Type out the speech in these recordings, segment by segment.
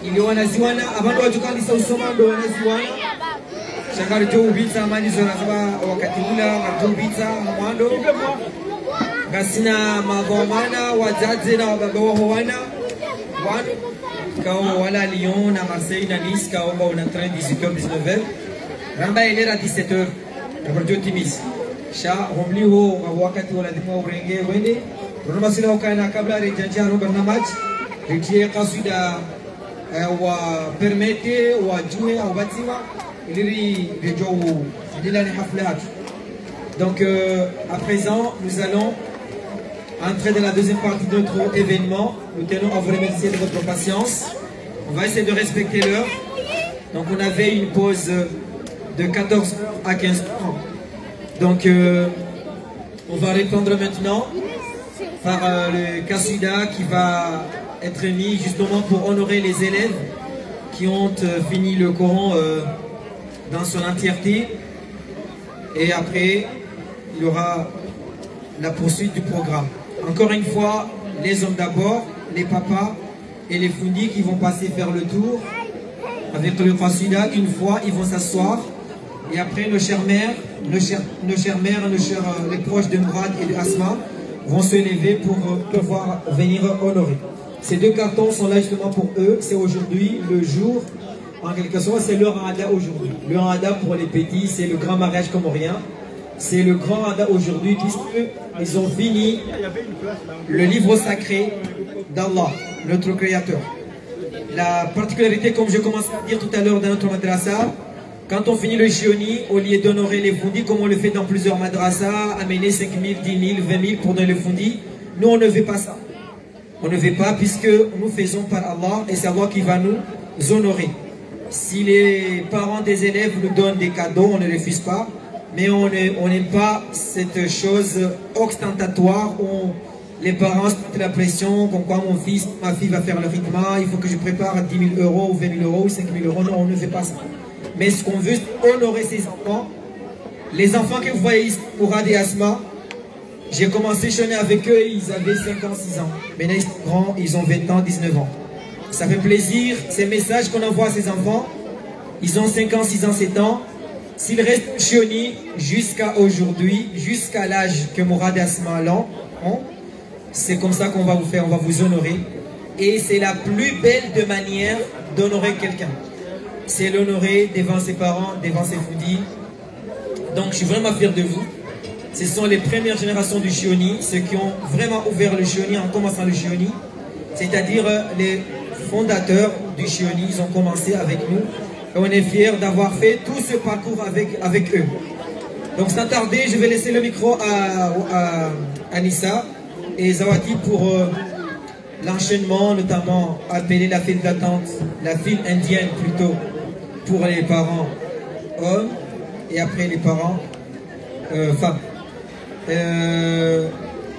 ili wanaziwana abantu watukandisa usomando wanaziwana shakari jo ubitsa mani zona zaba wakati ula marjo ubitsa mwando gasina magomana wazaze na wababa wa wana kao wala Lyon na Marseille na Nice kao on a train 18h 19h ramba il est à 17h marjo timis sha homli ho wakati wala dimo urenge wende roma sila ukana kabla rejanja ro barnamaj ritie qasida wa permette wa jouer au bâtiment donc à présent nous allons entrer dans la deuxième partie de notre événement. Nous tenons à vous remercier de votre patience. On va essayer de respecter l'heure. Donc on avait une pause de 14h à 15h. Donc on va répondre maintenant par le Kasida qui va être mis justement pour honorer les élèves qui ont fini le Coran dans son entièreté. Et après, il y aura la poursuite du programme. Encore une fois, les hommes d'abord, les papas et les fundis qui vont passer faire le tour avec le Qasida. Une fois, ils vont s'asseoir. Et après, nos chères mères, les proches de Mourad et de Asma vont se lever pour pouvoir venir honorer. Ces deux cartons sont là justement pour eux. C'est aujourd'hui le jour, en quelque sorte, c'est leur Rada aujourd'hui. Le Rada pour les petits, c'est le grand mariage comorien. C'est le grand Rada aujourd'hui puisqu'ils ont fini le livre sacré d'Allah, notre Créateur. La particularité, comme je commençais à dire tout à l'heure dans notre madrasa, quand on finit le Shioni, au lieu d'honorer les fundis, comme on le fait dans plusieurs madrasas, amener 5 000, 10 000, 20 000 pour donner les fundis, nous on ne fait pas ça. On ne fait pas puisque nous faisons par Allah et c'est Allah qui va nous honorer. Si les parents des élèves nous donnent des cadeaux, on ne refuse pas. Mais on n'aime pas cette chose ostentatoire où les parents se mettent la pression, comme quoi mon fils, ma fille va faire le rythme, il faut que je prépare 10 000 euros, ou 20 000 euros, ou 5 000 euros. Non, on ne fait pas ça. Mais ce qu'on veut, c'est honorer ces enfants. Les enfants que vous voyez ici, Mourad et Asma, j'ai commencé à chanter avec eux, ils avaient 5 ans, 6 ans. Maintenant, ils sont grands, ils ont 20 ans, 19 ans. Ça fait plaisir, ces messages qu'on envoie à ces enfants. Ils ont 5 ans, 6 ans, 7 ans. S'ils restent chioni jusqu'à aujourd'hui, jusqu'à l'âge que Mourad et Asma ont, c'est comme ça qu'on va vous faire, on va vous honorer. Et c'est la plus belle de manière d'honorer quelqu'un. C'est l'honorer devant ses parents, devant ses foudis. Donc je suis vraiment fier de vous. Ce sont les premières générations du Chioni, ceux qui ont vraiment ouvert le Chioni en commençant le Chioni. C'est-à-dire les fondateurs du Chioni, ils ont commencé avec nous. Et on est fiers d'avoir fait tout ce parcours avec eux. Donc sans tarder, je vais laisser le micro à Anissa et Zawati pour l'enchaînement, notamment appeler la file d'attente, la file indienne plutôt, pour les parents hommes et après les parents femmes.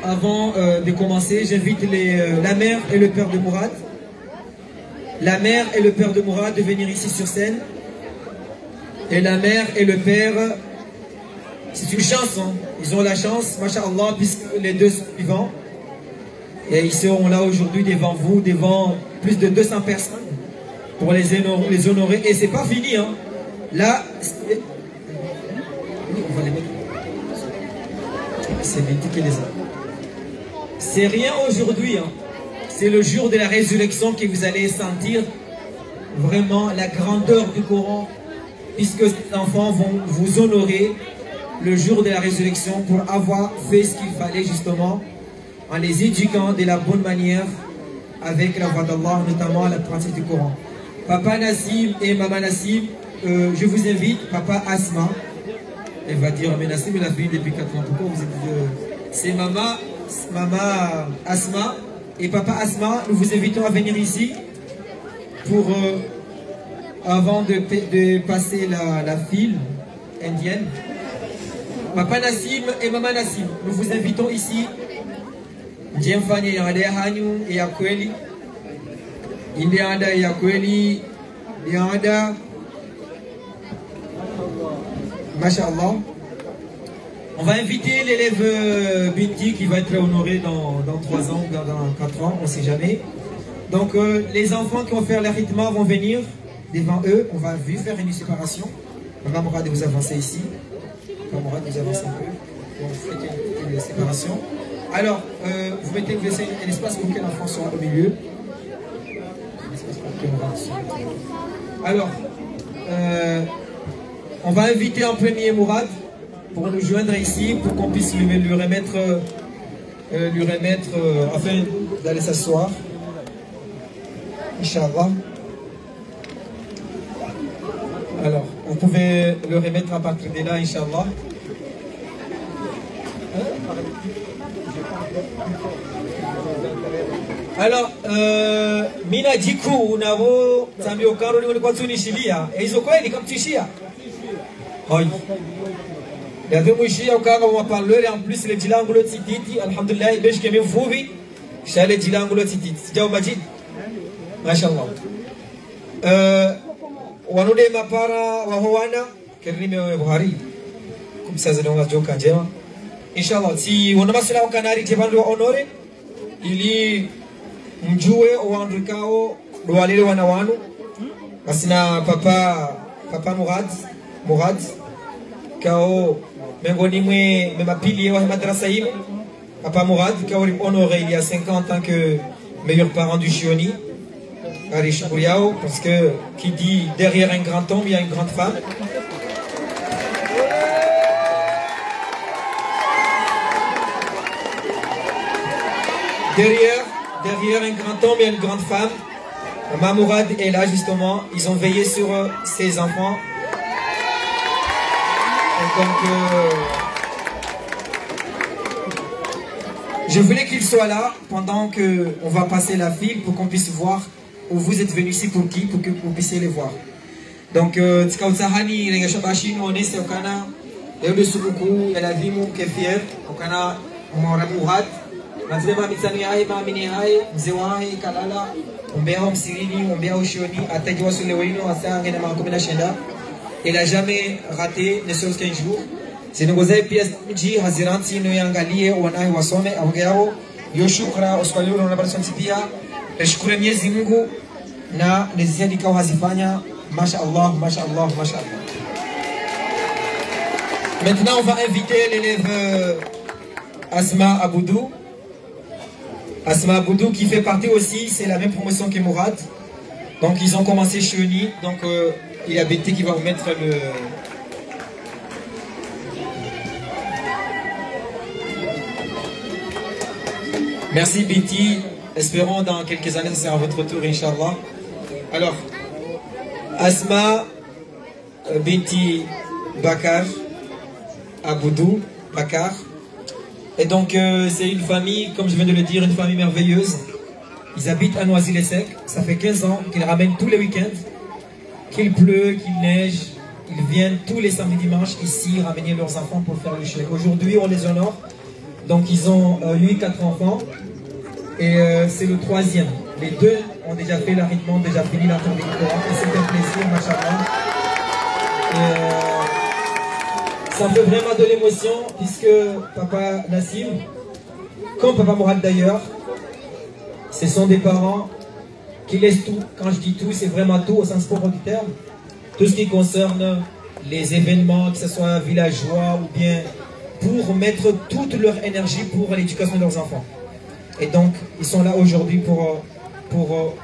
Avant de commencer, j'invite la mère et le père de Mourad. La mère et le père de Mourad de venir ici sur scène. Et la mère et le père, c'est une chance. Hein. Ils ont la chance, masha'Allah, puisque les deux sont vivants. Et ils seront là aujourd'hui devant vous, devant plus de 200 personnes pour les honorer. Et c'est pas fini. Hein. Là, on va les mettre. C'est rien aujourd'hui. Hein. C'est le jour de la résurrection que vous allez sentir vraiment la grandeur du Coran, puisque ces enfants vont vous honorer le jour de la résurrection pour avoir fait ce qu'il fallait justement en les éduquant de la bonne manière avec la voix d'Allah, notamment à la pratique du Coran. Papa Nassim et Maman Nassim, je vous invite, Papa Asma, elle va dire, mais Nassim il a fait depuis 4 ans, pourquoi vous êtes... C'est Maman Asma et Papa Asma, nous vous invitons à venir ici pour, avant de passer la file indienne. Papa Nassim et Maman Nassim, nous vous invitons ici. Jemfanye yangade hanyu ya kweli. Indianda ya kweli. Indianda. Masha'Allah. On va inviter l'élève Binti qui va être honoré dans 3 ans ou dans 4 ans, on ne sait jamais. Donc les enfants qui vont faire l'héritement vont venir devant eux. On va faire une séparation. Maman Mourad, vous avancez ici. Maman Mourad, vous avancez un peu. On fait une séparation. Alors, vous laissez un espace pour que l'enfant soit au milieu. Alors, on va inviter en premier Mourad pour nous joindre ici, pour qu'on puisse lui remettre afin d'aller s'asseoir. Inch'Allah. Alors, vous pouvez le remettre à partir de là, Inch'Allah. Alors, mina jiku unavo tambio karo ni ulikuwa tunishilia. Hizo kweli kamtishia. Hoi. Ya demu ishia ukanga wa parleur en plus le dilango lo tititi alhamdulillah besh kemi mvuvi. Shale dilango lo tititi. Sijao majid. Mashallah. Wanude mapara wa howana kirime wa Buhari. Kumsaza donga joka njema. Inshallah si wana masala ukanari tebando wa honore ili mjue oandrikao doalile wana wanu asina papa Mourad kao mengoni mwe memapili wa madrasa hili papa Mourad kao honoré il y a 5 ans en tant que meilleur parent du Chioni. Allez, Chouriao, parce que qui dit derrière un grand homme, il y a une grande femme. Derrière un grand homme, il y a une grande femme. Maman Mourad est là justement. Ils ont veillé sur ses enfants. Et donc, je voulais qu'il soit là pendant qu'on va passer la file pour qu'on puisse voir où vous êtes venus ici pour qui, pour que vous puissiez les voir. Donc, Tskautahani, les Gachabashi, on est au Kana, et de Subuku, et la Vimu, Kefir, au Kana, Mourad, Mazema Mitsaniae, Maminiae, Mzewae, Kalala, Umbea Msirini, Umbea Oshioni, Atajiwa Sulewino, Asa, Genema Komina Shenda. Il n'a jamais raté, ne serait-ce qu'un jour. C'est une grosse pièce de Haziranti, Noyangalie, Wanahi Wasome, Awgao, Yoshukra, Oswalio, on a personne Tipia, Eshkure Mwenyezi Mungu, na nezidi kwa hazifanya, Masha'Allah, Masha'Allah, Masha'Allah. Maintenant, on va inviter l'élève Asma Aboudou. Asma Aboudou qui fait partie aussi, c'est la même promotion que Mourad. Donc ils ont commencé chez Uni, donc il y a Betty qui va vous mettre le... Merci Betty, espérons dans quelques années ça sera votre tour Inch'Allah. Alors, Asma Betty Bakar Aboudou Bakar. Et donc c'est une famille, comme je viens de le dire, une famille merveilleuse. Ils habitent à Noisy-le-Sec, ça fait 15 ans qu'ils ramènent tous les week-ends. Qu'il pleut, qu'il neige, ils viennent tous les samedis dimanches ici ramener leurs enfants pour faire le chèque. Aujourd'hui on les honore. Donc ils ont eu 4 enfants et c'est le 3e. Les 2 ont déjà fait l'arrêtement, déjà fini la tournée du Coran et c'est un plaisir, machallah. Ça me fait vraiment de l'émotion puisque papa Nassim, comme papa Mourad d'ailleurs, ce sont des parents qui laissent tout. Quand je dis tout, c'est vraiment tout au sens propre du terme. Tout ce qui concerne les événements, que ce soit villageois ou bien pour mettre toute leur énergie pour l'éducation de leurs enfants. Et donc, ils sont là aujourd'hui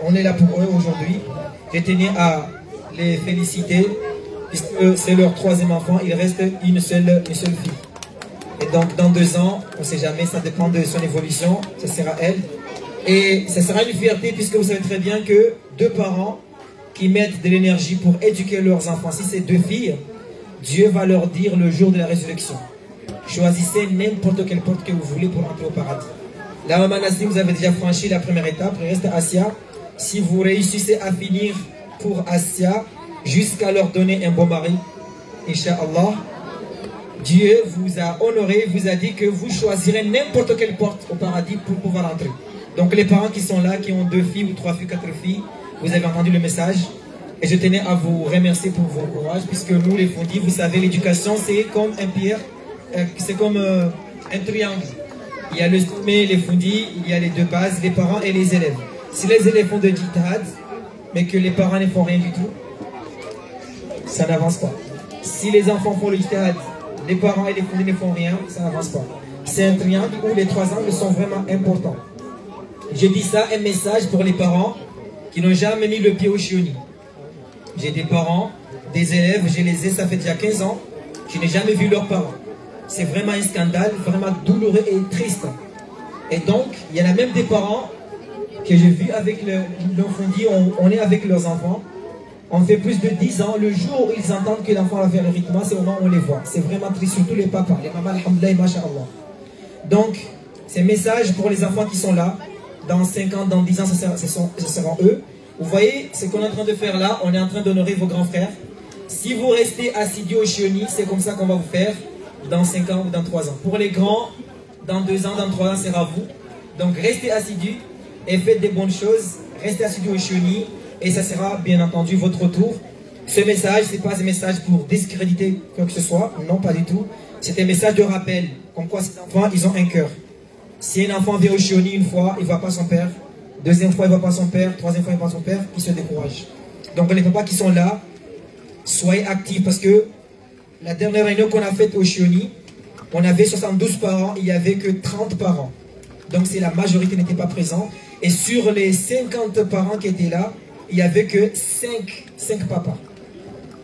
on est là pour eux aujourd'hui. Je tenais à les féliciter, puisque c'est leur 3e enfant, il reste une seule fille. Et donc, dans 2 ans, on ne sait jamais, ça dépend de son évolution, ce sera elle. Et ce sera une fierté, puisque vous savez très bien que 2 parents qui mettent de l'énergie pour éduquer leurs enfants, si c'est 2 filles, Dieu va leur dire le jour de la résurrection. Choisissez n'importe quelle porte que vous voulez pour entrer au paradis. Là, Maman Nassim, vous avez déjà franchi la première étape. Il reste Asia. Si vous réussissez à finir pour Asia, jusqu'à leur donner un bon mari, Inch'Allah, Dieu vous a honoré, vous a dit que vous choisirez n'importe quelle porte au paradis pour pouvoir entrer. Donc les parents qui sont là, qui ont 2 filles ou 3 filles, 4 filles, vous avez entendu le message. Et je tenais à vous remercier pour vos courage, puisque nous, les fondis, vous savez, l'éducation, c'est comme un pierre. C'est comme un triangle. Il y a le sommet, les fondis, il y a les 2 bases, les parents et les élèves. Si les élèves font de jihad, mais que les parents ne font rien du tout, ça n'avance pas. Si les enfants font le jihad, les parents et les fondés ne font rien, ça n'avance pas. C'est un triangle où les 3 angles sont vraiment importants. Je dis ça, un message pour les parents qui n'ont jamais mis le pied au chioni. J'ai des parents, des élèves, je les ai, ça fait déjà 15 ans, je n'ai jamais vu leurs parents. C'est vraiment un scandale, vraiment douloureux et triste. Et donc, il y en a même des parents que j'ai vus avec l'enfondi, on est avec leurs enfants. On fait plus de 10 ans, le jour où ils entendent que l'enfant va faire le rythme, c'est au moment où on les voit. C'est vraiment triste, surtout les papas, les mamans, alhamdoulilah, masha'Allah. Donc, c'est un message pour les enfants qui sont là. Dans 5 ans, dans 10 ans, ce seront eux. Vous voyez ce qu'on est en train de faire là, on est en train d'honorer vos grands frères. Si vous restez assidus au chioni, c'est comme ça qu'on va vous faire dans 5 ans ou dans 3 ans. Pour les grands, dans 2 ans, dans 3 ans, c'est à vous. Donc, restez assidus et faites des bonnes choses. Restez assidus au chioni. Et ça sera bien entendu votre tour. Ce message, ce n'est pas un message pour discréditer quoi que ce soit. Non, pas du tout. C'est un message de rappel. Comme quoi ces enfants, ils ont un cœur. Si un enfant vient au chioni une fois, il ne voit pas son père. Deuxième fois, il ne voit pas son père. Troisième fois, il ne voit pas son père. Il se décourage. Donc les papas qui sont là, soyez actifs. Parce que la dernière réunion qu'on a faite au chioni, on avait 72 parents. Il n'y avait que 30 parents. Donc c'est la majorité n'était pas présente. Et sur les 50 parents qui étaient là, il n'y avait que 5 papas.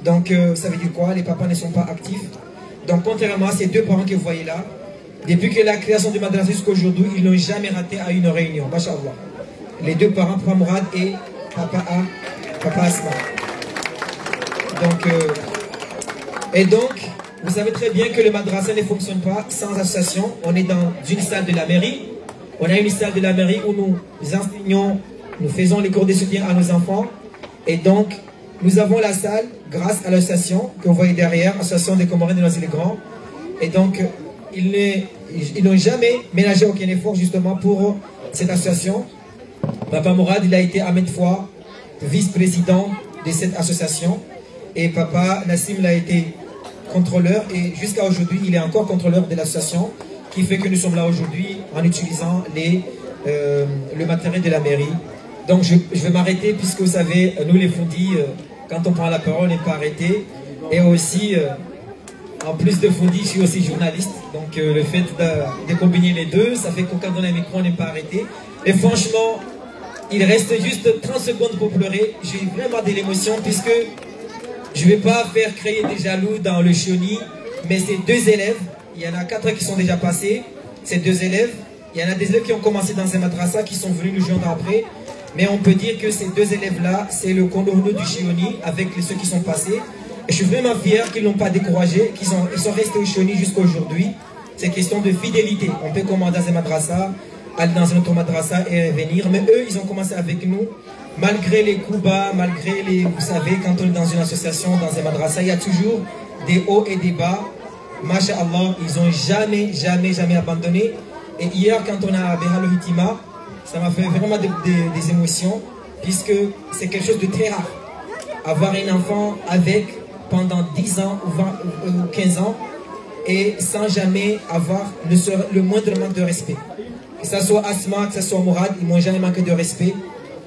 Donc, ça veut dire quoi? Les papas ne sont pas actifs. Donc, contrairement à ces 2 parents que vous voyez là, depuis que la création du madrasa jusqu'à aujourd'hui, ils n'ont jamais raté à une réunion. Masha'Allah. Les 2 parents, Papa Mourad et Papa Asma. Donc, vous savez très bien que le madrasa ne fonctionne pas sans association. On est dans une salle de la mairie. On a une salle de la mairie où nous enseignons. Nous faisons les cours de soutien à nos enfants. Et donc, nous avons la salle grâce à l'association que vous voyez derrière, l'association des Comoriens de Noisy-le-Grand. Et donc, ils n'ont jamais ménagé aucun effort justement pour cette association. Papa Mourad, il a été à maintes fois vice-président de cette association. Et Papa Nassim, il a été contrôleur. Et jusqu'à aujourd'hui, il est encore contrôleur de l'association. Qui fait que nous sommes là aujourd'hui en utilisant le matériel de la mairie. Donc je vais m'arrêter puisque vous savez, nous les Fondis, quand on prend la parole, on n'est pas arrêté. Et aussi, en plus de Fondi, je suis aussi journaliste. Donc le fait de combiner les deux, ça fait qu'au quand on a un micro, on n'est pas arrêté. Et franchement, il reste juste 30 secondes pour pleurer. J'ai vraiment de l'émotion puisque je ne vais pas faire créer des jaloux dans le chioni. Mais ces 2 élèves, il y en a 4 qui sont déjà passés. Ces 2 élèves, il y en a des élèves qui ont commencé dans un madrasa qui sont venus nous joindre après. Mais on peut dire que ces 2 élèves-là, c'est le Kondorno du chioni avec ceux qui sont passés. Et je suis vraiment fier qu'ils n'ont pas découragé, qu'ils sont restés au chioni jusqu'à aujourd'hui. C'est question de fidélité. On peut commander dans un madrasa, aller dans un autre madrasa et revenir. Mais eux, ils ont commencé avec nous. Malgré les coups bas, malgré les... Vous savez, quand on est dans une association, dans un madrasa, il y a toujours des hauts et des bas. Masha'Allah, ils n'ont jamais abandonné. Et hier, quand on a Béra le Hitima, ça m'a fait vraiment des émotions, puisque c'est quelque chose de très rare. Avoir un enfant avec pendant 10 ans ou 20 ou 15 ans et sans jamais avoir le moindre manque de respect. Que ce soit Asma, que ce soit Mourad, ils ne m'ont jamais manqué de respect.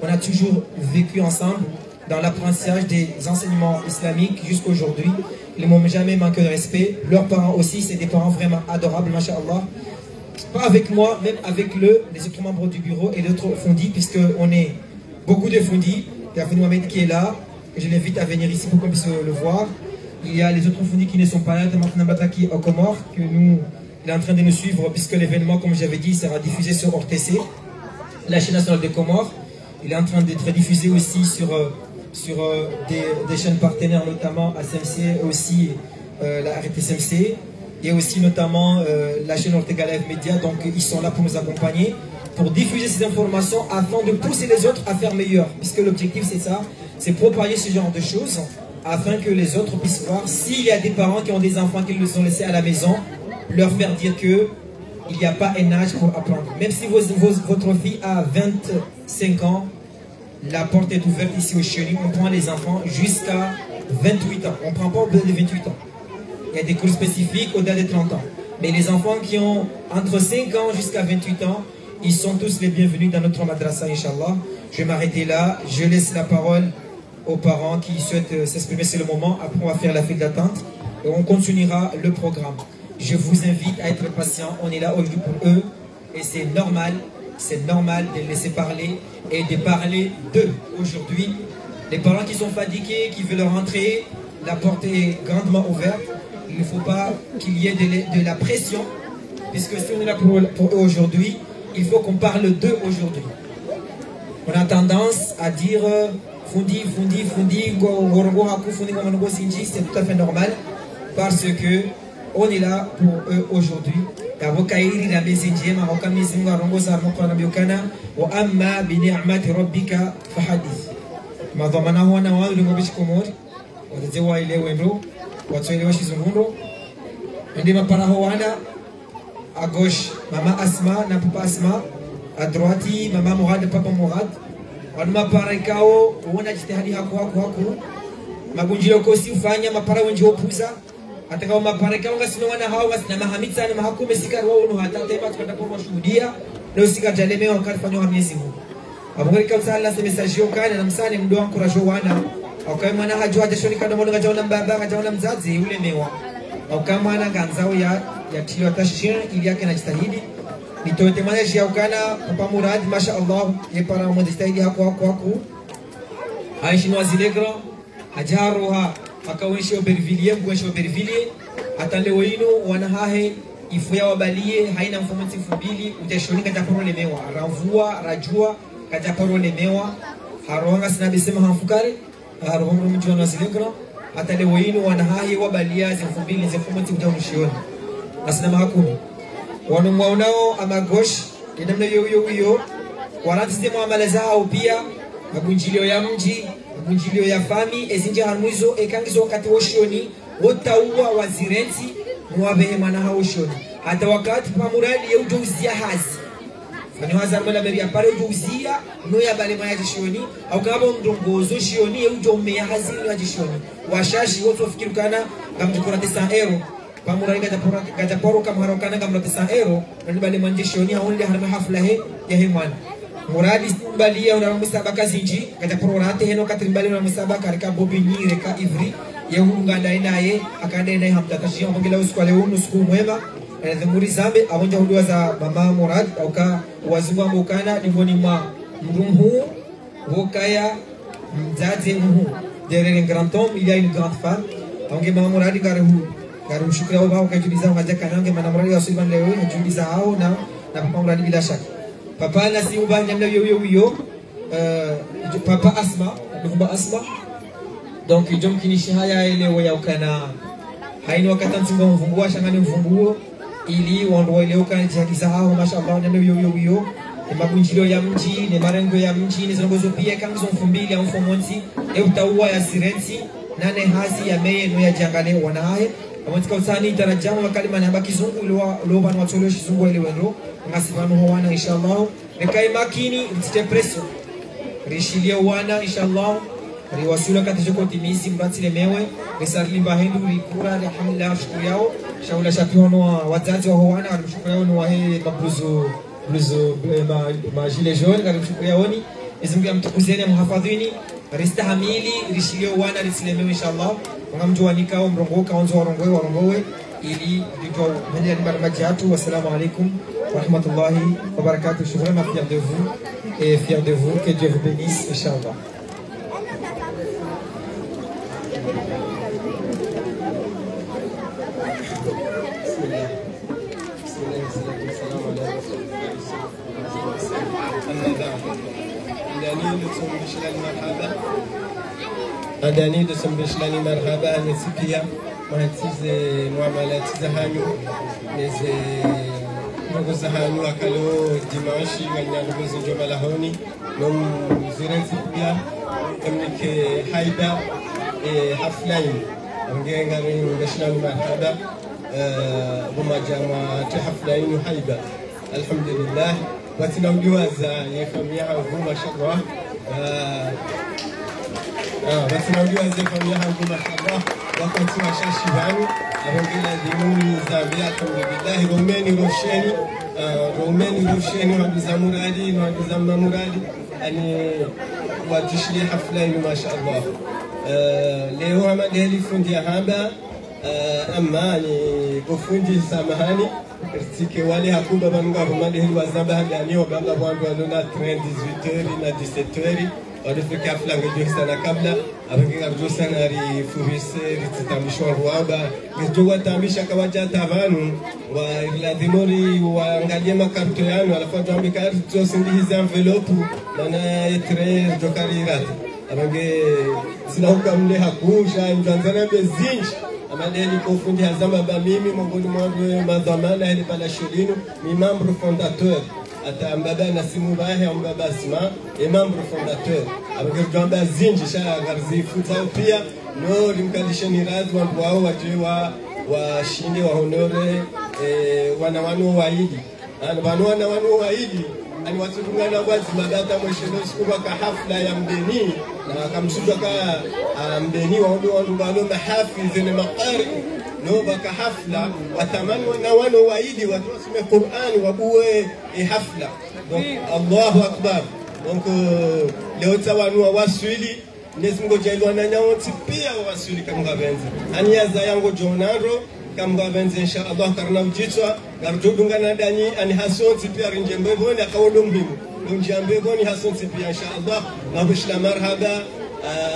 On a toujours vécu ensemble dans l'apprentissage des enseignements islamiques jusqu'à aujourd'hui. Ils ne m'ont jamais manqué de respect. Leurs parents aussi, c'est des parents vraiment adorables, masha'Allah. Pas avec moi, même avec les autres membres du bureau et d'autres Fondis, puisqu'on est beaucoup de Fondis. Il y a Fondis Mohamed qui est là, et je l'invite à venir ici pour qu'on puisse le voir. Il y a les autres Fondis qui ne sont pas là, Tamatnabata qui est au Comores, il est en train de nous suivre, puisque l'événement, comme j'avais dit, sera diffusé sur RTC, la chaîne nationale des Comores. Il est en train d'être diffusé aussi sur des chaînes partenaires, notamment ASMC, aussi la RTSMC. Et aussi notamment la chaîne Ortega Live Media, donc ils sont là pour nous accompagner, pour diffuser ces informations afin de pousser les autres à faire meilleur, puisque l'objectif c'est ça, c'est propager ce genre de choses, afin que les autres puissent voir s'il y a des parents qui ont des enfants qui les ont laissés à la maison, leur faire dire que il n'y a pas un âge pour apprendre. Même si votre fille a 25 ans, la porte est ouverte ici au chioni, on prend les enfants jusqu'à 28 ans, on ne prend pas au-delà de 28 ans. Il y a des cours spécifiques au-delà de 30 ans. Mais les enfants qui ont entre 5 ans jusqu'à 28 ans, ils sont tous les bienvenus dans notre madrasa, Inch'Allah. Je vais m'arrêter là. Je laisse la parole aux parents qui souhaitent s'exprimer. C'est le moment. Après, on va faire la file d'attente et on continuera le programme. Je vous invite à être patient. On est là aujourd'hui pour eux et c'est normal de les laisser parler et de parler d'eux aujourd'hui. Les parents qui sont fatigués, qui veulent rentrer, la porte est grandement ouverte. Il ne faut pas qu'il y ait de la pression, puisque si on est là pour eux aujourd'hui, il faut qu'on parle d'eux aujourd'hui. On a tendance à dire fundi, c'est tout à fait normal, parce que on est là pour eux aujourd'hui. À gauche, maman Asma, na papa Asma. À droite, maman Mourad, papa Mourad. On m'a parlé kao, on a dit haku. Magunjio kosi ufanya mapara wenji opuza. Ataka mapara kao ngasino wana hawa na mahamid sana mahaku mesika wao no hata tema tukatakuwa shuhudia leo sika jaleme wakati fanywa Mwenyezi Mungu. Abongeri kabisa Allah se message yokana na msane mdo wangu rajo wana. Akaye mwana hajua jashoni kana mwana gajaona mbaba gajaona mzazi ule mewa. Au kama ana ganzao ya tilo tashir ili yake anajitahidi nitote maneshi ya ukana papa Murad masha Allah yepara mwadistahidi haku aishi nwazilegra ajaruha akawenshi Aubervilliers mkwenshi Aubervilliers atale wenu wanahahe ifuya wabalie haina mfomati fubili utashoni kataporo lemewa ravua rajua kataporo lemewa harohanga sinabisema hanfukare harohanga mjua nwazilegra atale wenu wanahahe wabalia zifubili zifomati utamushioni asina mahakumi wanumwaunao ama gosh inamna yoyo warantize muamala zao pia magunjilio ya mji magunjilio ya fami ezinje harmuizo ekangizo wakati woshoni wotauwa wazirenti mwabehe mana haoshoni hata wakati pamuradi ya ujouzia hazi fani hazar mala meri apare ujouzia no ya bale maya jishoni au kama mdongozo shioni ya ujoumeya hazi no ya jishoni washashi woto fikirukana kamjukura 9 pamurani gajaporo kama harokana kama 9 nibali manjishoni haonile harma hafla he ya hemwana muradi mbali ya unamisabaka zinji gajaporo rate heno katrimbali unamisabaka reka bobini reka ivri ya hunga naye akanda naye hamtatashi ongela usiku leo usiku mwema dhumuri zambe awonja hudua za mama Murad au ka wazungu ambokana nimoni mwa mrumhu wokaya mzazi mhu derrière un grand homme il y a une grande femme onge mama Murad garu shukra wao kajuliza haja kanange mama Murad wasiban leo hajuliza hao na papa Murad bila shaka papa na si ubanya na yo papa Asma ndugu Asma donc jom kinishi haya ile ya ukana haini wakati mfungo mfunguo shangani mfunguo ili wando ile ukana jagiza hao mashallah na yo magunjilio ya mji ne marengo ya mji ne zongozo pia kangizo mfumbili au mfomonzi utaua ya sirenti nane hazi ya meye no ya jangale wanae amatika usani tarajamu wakalima na bakizungu lo bana watolo shizungu ile wendo ngasibanu hawana inshallah nekai makini mtite presso rishilia wana inshallah riwasula katika kotimisi mbatile mewe risarli bahendu rikura alhamdulillah shukuru yao shaula shapihono wazazi wa hawana alishukuru yao no wahe mabruzo ma gilet jaune karimshukuru yao ni izungu mtukuzeni muhafadhini ristahamili rishilio wana rislemewe inshallah ngamjuanika au mrongo kaonzo warongowe ili dito mwenye barabara yetu. Wassalamu alaikum wa rahmatullahi wa barakatuh. Je suis vraiment fier de vous et fier de vous, que Dieu vous bénisse inshallah. أداني دسم بشلاني مرحبا نسيبيا ما تيز معاملات زهانو نز نقول زهانو أكلو دماشي ويا نقول جمال هوني نوم زيران سيبيا كملك حيدا حفلين نجي نعمل بشلاني مرحبا بما جماعة حفلين وحيدا الحمد لله وتناولوا يفهميها وما شاء الله بس نقول أن زفنا يهانكم مرحبا وقت ما شاشيباني أبغى دينوني زابيا الحمد لله روماني روشاني وعند زمرادي وعند زمرادي يعني وتشلي حفلين ما شاء الله leo amadeli fundi hamba amani kufundi samahani tike wale hakuba banga bamadeli wazamba hangani wabanga wangu wanona 18h na 17h walifika hafla ngejua sana kabla abangira rjo sana ri furise ritambishwa ruaba ngejua tambisha kawaja tavanu wa iladimori waangalie makarto yanu alafu tuambi karto sindi hizi envelope mana etre jokalirata abange sinahuka mle hakusha njanzana bezinji amadeli kufundi hazamba ba mimi mongoni mwangu madhamana hili pala shulinu ni membre fondateur ata mbaba Nasimu Bahe mbaba Asma et membre fondateur abange jamba zinji sha garzi futa pia no limkalisha ni radhi wangu wao wajewa washinde wa honore wanawanu waidi wanawanu waidi ani watungana wazi madata mweshelo siku waka hafla ya mdeni na akamsujwa ka mdeni wandu balo mahafidh na maqari no baka hafla watamani wanawano waidi watu wasome Qur'an wabuwe hafla donc Allahu akbar donc leo tawanu waswili nezingo jailwa na nyawoti pia waswili kama benzi aniyaza yango jonaro kamba benzi inshallah karna ujitwa garjudunga na dani ani hasonti pia rinjembe boni akawodo mbimu njambe boni hasonti pia inshallah na bishla marhaba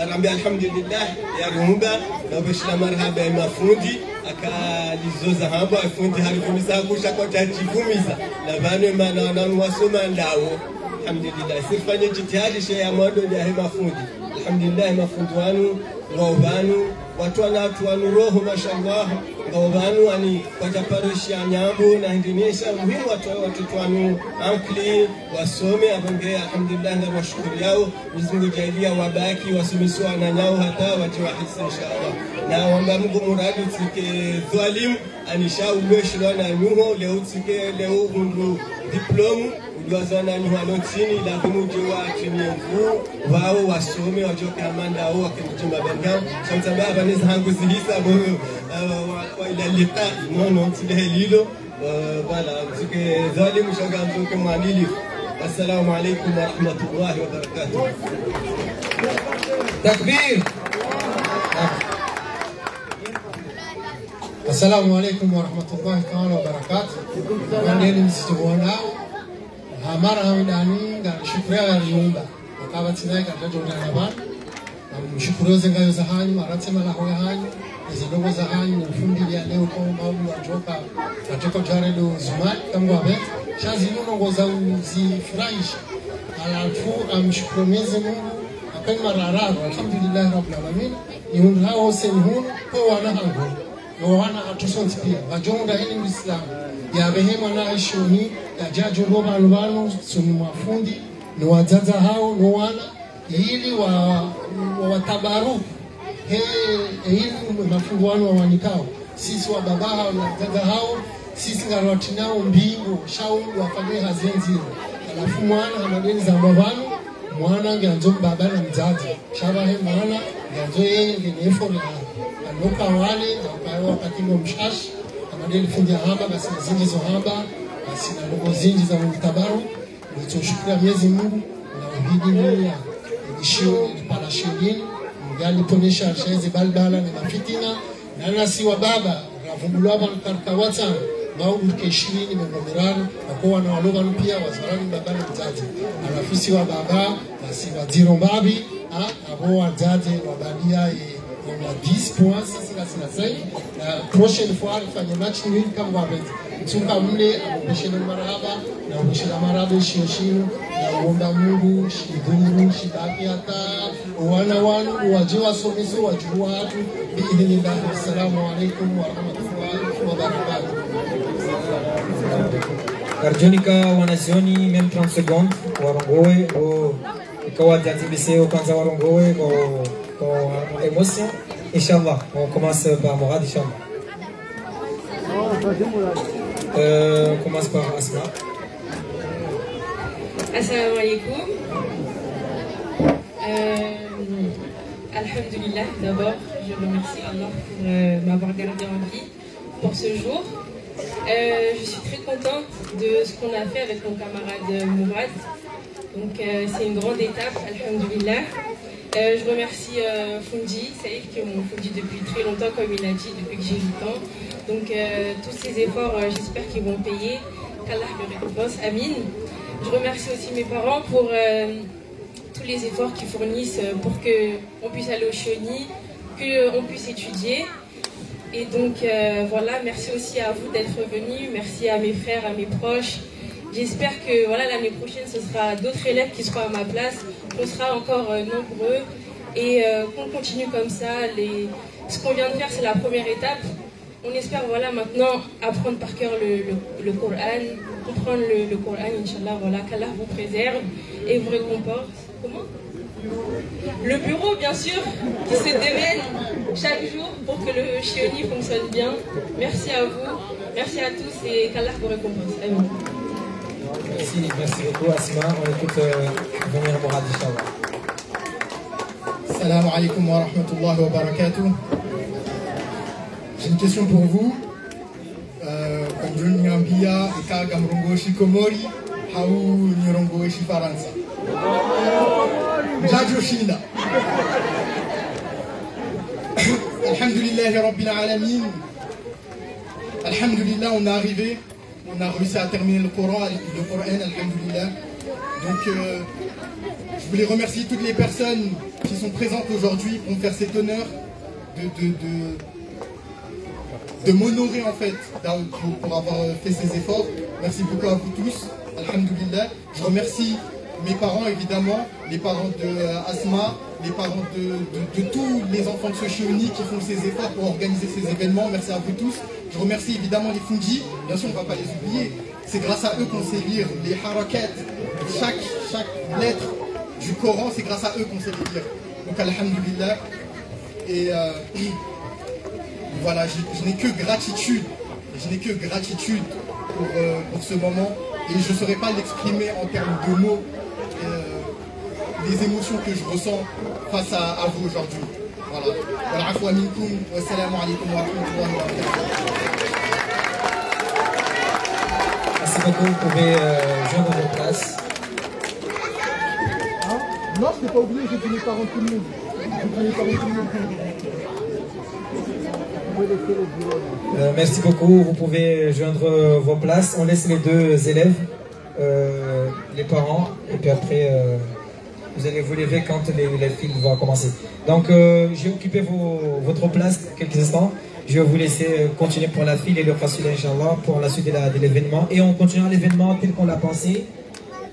rambi alhamdulillah ya rumba na bishla marhaba mafundi akalizoza haba fundi halifumiza kusha kwa tajifumiza na bane mana na wasoma ndawo alhamdulillah sifanye jitihadi sheya mwado ya mafundi alhamdulillah mafundi wanu wabanu watu wanu roho mashallah ngawanu ani wataparisha nyambo na ndinisha muhimu watu wanu ankli wasome abange alhamdulillah na washukuru yao Mungu jailia wabaki wasumiswa na nyao hata wajawahisa inshallah na wamba Mungu muradi tike dhalim anisha ulweshwa na nyuho leo tike leo mungu diplomu uliwazana nyuho alotini la kumujiwa chimyengu wao wasome wajoka amanda au wakimjima bengao shamtamba abaniza hangu zihisa وإلى اللقاء نونو تلهليلو voilà تك ظالم شغال دوك مانيلي السلام عليكم ورحمة الله وبركاته تكبير السلام عليكم ورحمة الله تعالى وبركاته مانيلي مستوونا hamara hamidani ga shukriya ya riumba wakabati naye katika jona mshukuru zengayo za hanyu marate malaho ya hanyu zidogo za hanyu ufundi ya leo kwa maulu wajoka katika jaredo zumani kama wabe shazi nuno za uzifurahisha alafu amshukuru Mwenyezi Mungu akani marararo alhamdulillah rabbil alamin ni hundu hao se ni hundu kwa wana hangu na wana atusonti pia wajonda hili Muislamu ya behema na aishoni ya jajo roba alwano sunu mafundi ni wazaza hao ni wana ili watabaruku hili mafunguano wa wanikao sisi wa baba hao na wazaza hao sisi ngarotinao mbingu shaungu wafanye hazenzi alafu mwana hamadeni za babanu mwana nganzo baba na mzazi shabahe mwana nganzo yeye ngenefu na anoka wale na wakati mshashi amadeli fundi hamba basi zinji zo hamba basi na logo zinji za mtabaru nitoshukuru Mwenyezi Mungu na ubidi ya ishio para shingini mgali ponesha shaizi balbala na mafitina na nasi wa baba ravumbulwa karkawata maudu ke 20 memomerano kwa na waloga pia wazarani baba na mzazi alafisi wa baba basi waziro mbabi abo wazazi wabadia na 10 points sasa na prochaine fois fanya match ni kama wapenzi mtunga mle amopeshana marahaba na umeshana marahaba shioshino na uomba Mungu shidhuru shidaki hata wana wanu wajiwa somizo wajua watu biidhnillah. Assalamu alaykum wa rahmatullahi wa barakatuh. Karjonika wanazioni même 30 secondes warongoe o ikawa jatibise o kwanza warongoe ko emotion. Inch'Allah, on commence par Mourad, Inch'Allah. On commence par Asma. Assalamu alaikum. Alhamdulillah, d'abord, je remercie Allah pour m'avoir gardé en vie pour ce jour. Je suis très contente de ce qu'on a fait avec mon camarade Mourad. Donc c'est une grande étape, alhamdoulilah. Je remercie Fundi, Saïf, qui m'ont Fundi depuis très longtemps, comme il a dit, depuis que j'ai 8 ans. Donc tous ces efforts, j'espère qu'ils vont payer. Qu'Allah le récompense, Amin. Je remercie aussi mes parents pour tous les efforts qu'ils fournissent pour qu'on puisse aller au Chioni, qu'on puisse étudier. Et donc voilà, merci aussi à vous d'être venus, merci à mes frères, à mes proches. J'espère que voilà, l'année prochaine, ce sera d'autres élèves qui seront à ma place, qu'on sera encore nombreux et qu'on continue comme ça. Ce qu'on vient de faire, c'est la première étape. On espère voilà, maintenant apprendre par cœur le Coran, comprendre le Coran, Inch'Allah, voilà, qu'Allah vous préserve et vous récompense. Comment ? Le bureau, bien sûr, qui se démène chaque jour pour que le Chioni fonctionne bien. Merci à vous, merci à tous et qu'Allah vous récompense. Amen. Merci beaucoup Asma. On écoute Venir Mourad, Inch'Allah. Salam alaikum wa rahmatullahi wa barakatuh. J'ai une question pour vous. Quand je Nyambia et Kagamrongo Shikomori, Haou Nirongo Shifaransa. Jajo Shina. Alhamdulillah Rabbil Alamin. Alhamdulillah, on est arrivé. On a réussi à terminer le Coran, alhamdulillah. Donc, je voulais remercier toutes les personnes qui sont présentes aujourd'hui pour me faire cet honneur de m'honorer en fait pour avoir fait ces efforts. Merci beaucoup à vous tous, alhamdulillah. Je remercie mes parents évidemment, les parents de Asma, les parents de tous les enfants de ce Chioni qui font ces efforts pour organiser ces événements. Merci à vous tous. Je remercie évidemment les Fundi, bien sûr on ne va pas les oublier. C'est grâce à eux qu'on sait lire les harakat, chaque lettre du Coran, c'est grâce à eux qu'on sait les lire. Donc alhamdulillah. Et voilà, je n'ai que gratitude, pour ce moment. Et je ne saurais pas l'exprimer en termes de mots, les émotions que je ressens face à vous aujourd'hui. Voilà. Wal'afwa minkoum, wassalamu alaikum wa rahmatullahi wa barakatuh. Merci beaucoup, vous pouvez joindre vos places. Non, je t'ai pas oublié, j'ai pris les parents de tout le monde. Merci beaucoup, vous pouvez joindre vos places. On laisse les deux élèves, les parents, et puis après vous allez vous lever quand les films vont commencer. Donc j'ai occupé votre place quelques instants. Je vais vous laisser continuer pour la file et le facile, Inch'Allah, pour la suite de l'événement. Et on continuera l'événement tel qu'on l'a pensé.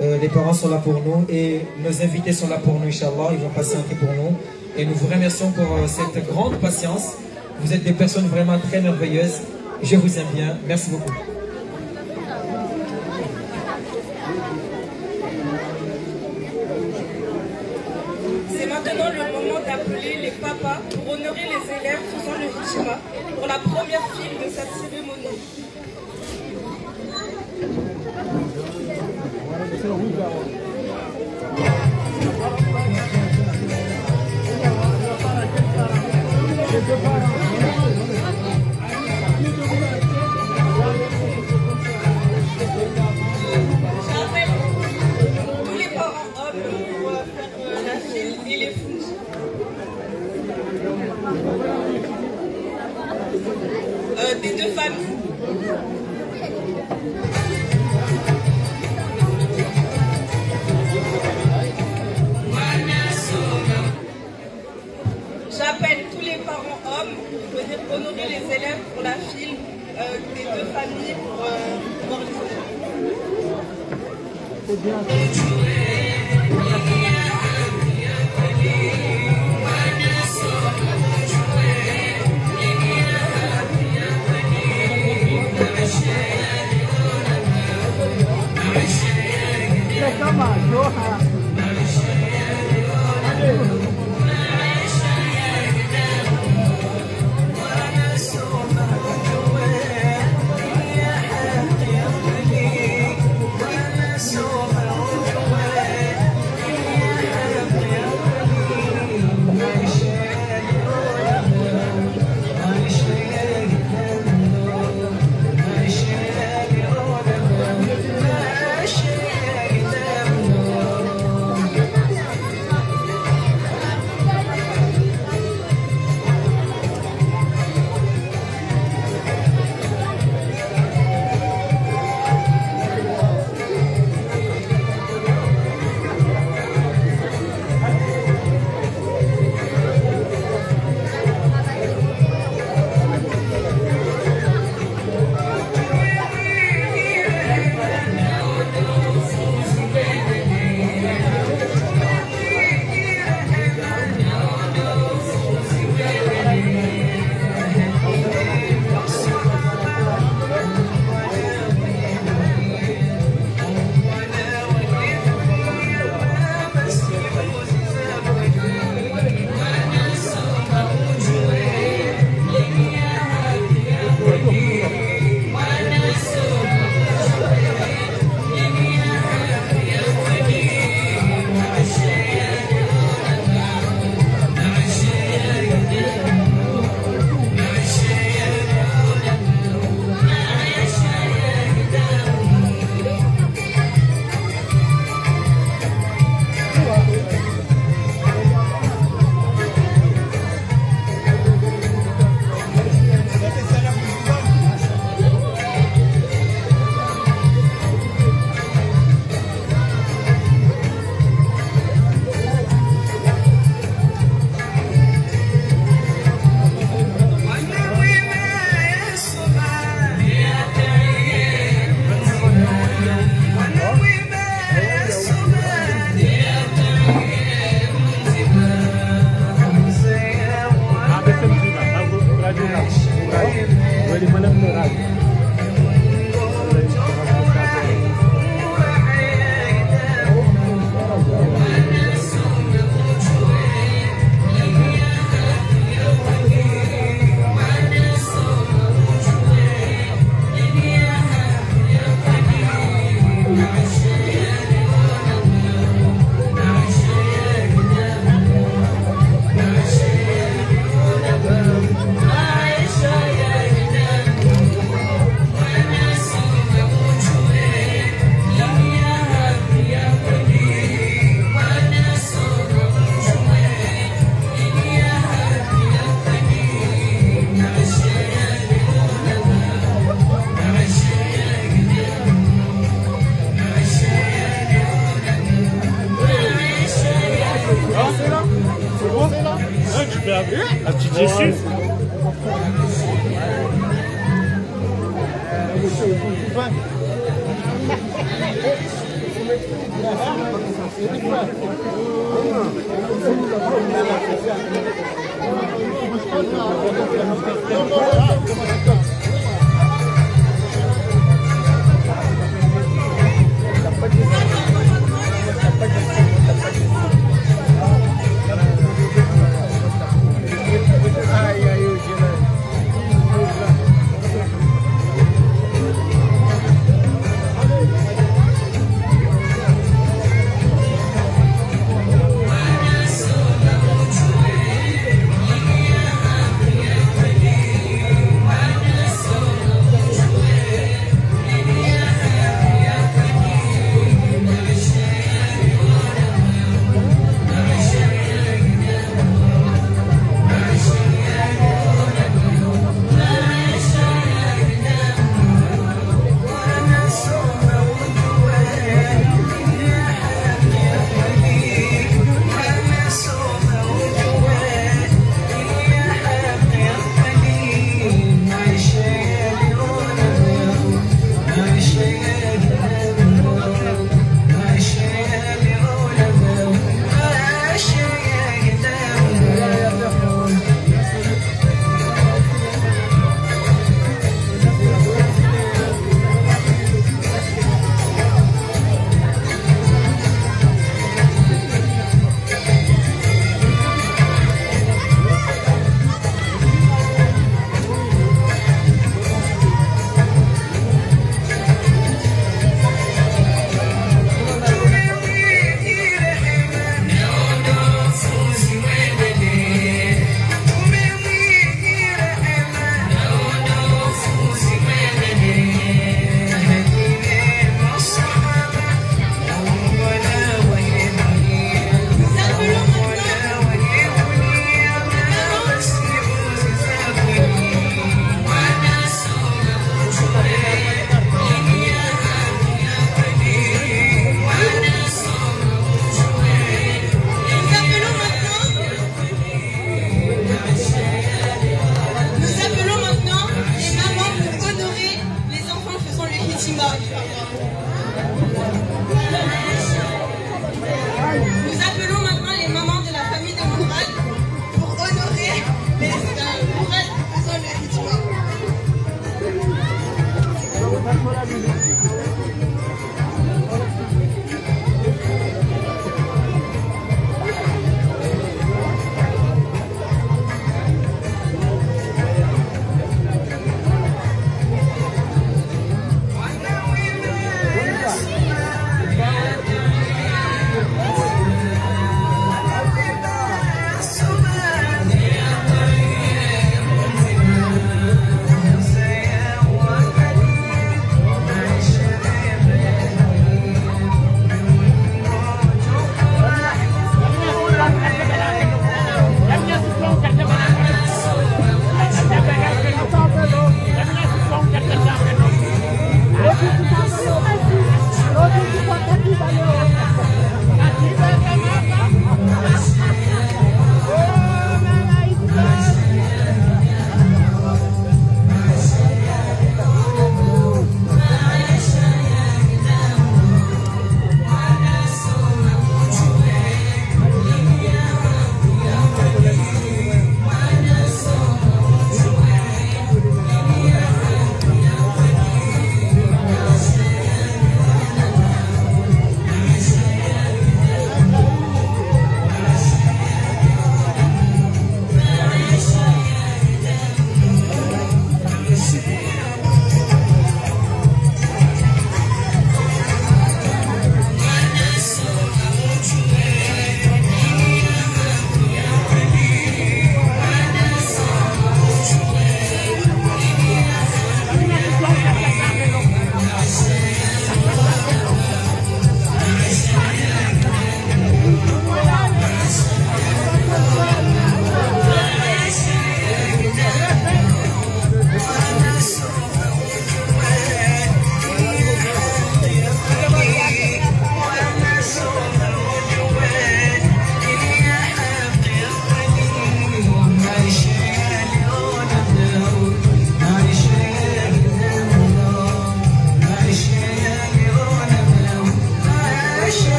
Les parents sont là pour nous et nos invités sont là pour nous, Inch'Allah. Ils vont patienter pour nous. Et nous vous remercions pour cette grande patience. Vous êtes des personnes vraiment très merveilleuses. Je vous aime bien. Merci beaucoup. C'est maintenant le moment d'appeler les papas pour honorer les élèves faisant le hijma pour la première file de cette cérémonie. J'appelle tous les parents hommes pour faire la file et les fous. Des deux familles. J'appelle tous les parents hommes pour venir honorer les élèves pour la file des deux familles pour voir les fais un petit dessus. Wow.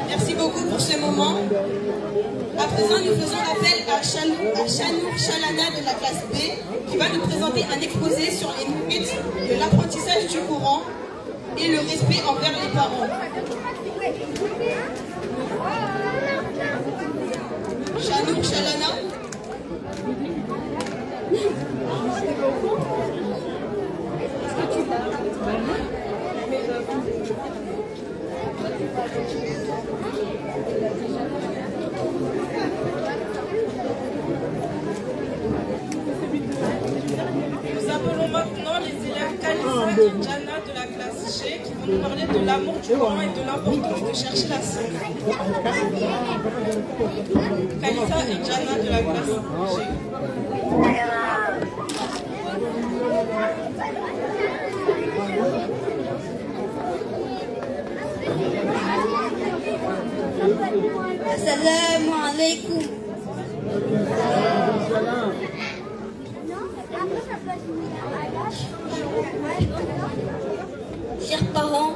Merci beaucoup pour ce moment. À présent, nous faisons appel à Chanour Chalana de la classe B qui va nous présenter un exposé sur les limites de l'apprentissage du Coran et le respect envers les parents. Chanour Chalana. Nous appelons maintenant les élèves Kalissa et Jana de la classe G qui vont nous parler de l'amour du Coran et de l'importance de chercher la science. Kalissa et Jana de la classe G. Assalamu alaikum. Chers parents,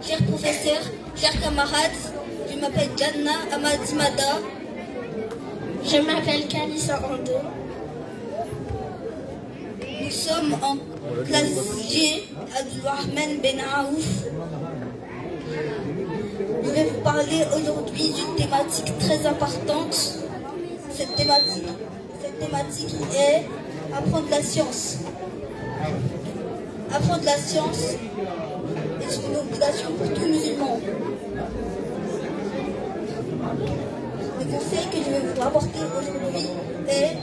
chers professeurs, chers camarades, je m'appelle Jana Amadimada. Je m'appelle Kalissa Ando. Nous sommes en classe G à Abdelrahman Ben Aouf. Je vais vous parler aujourd'hui d'une thématique très importante. Cette thématique est apprendre la science. Apprendre la science est une obligation pour tout musulman. Le conseil que je vais vous apporter aujourd'hui est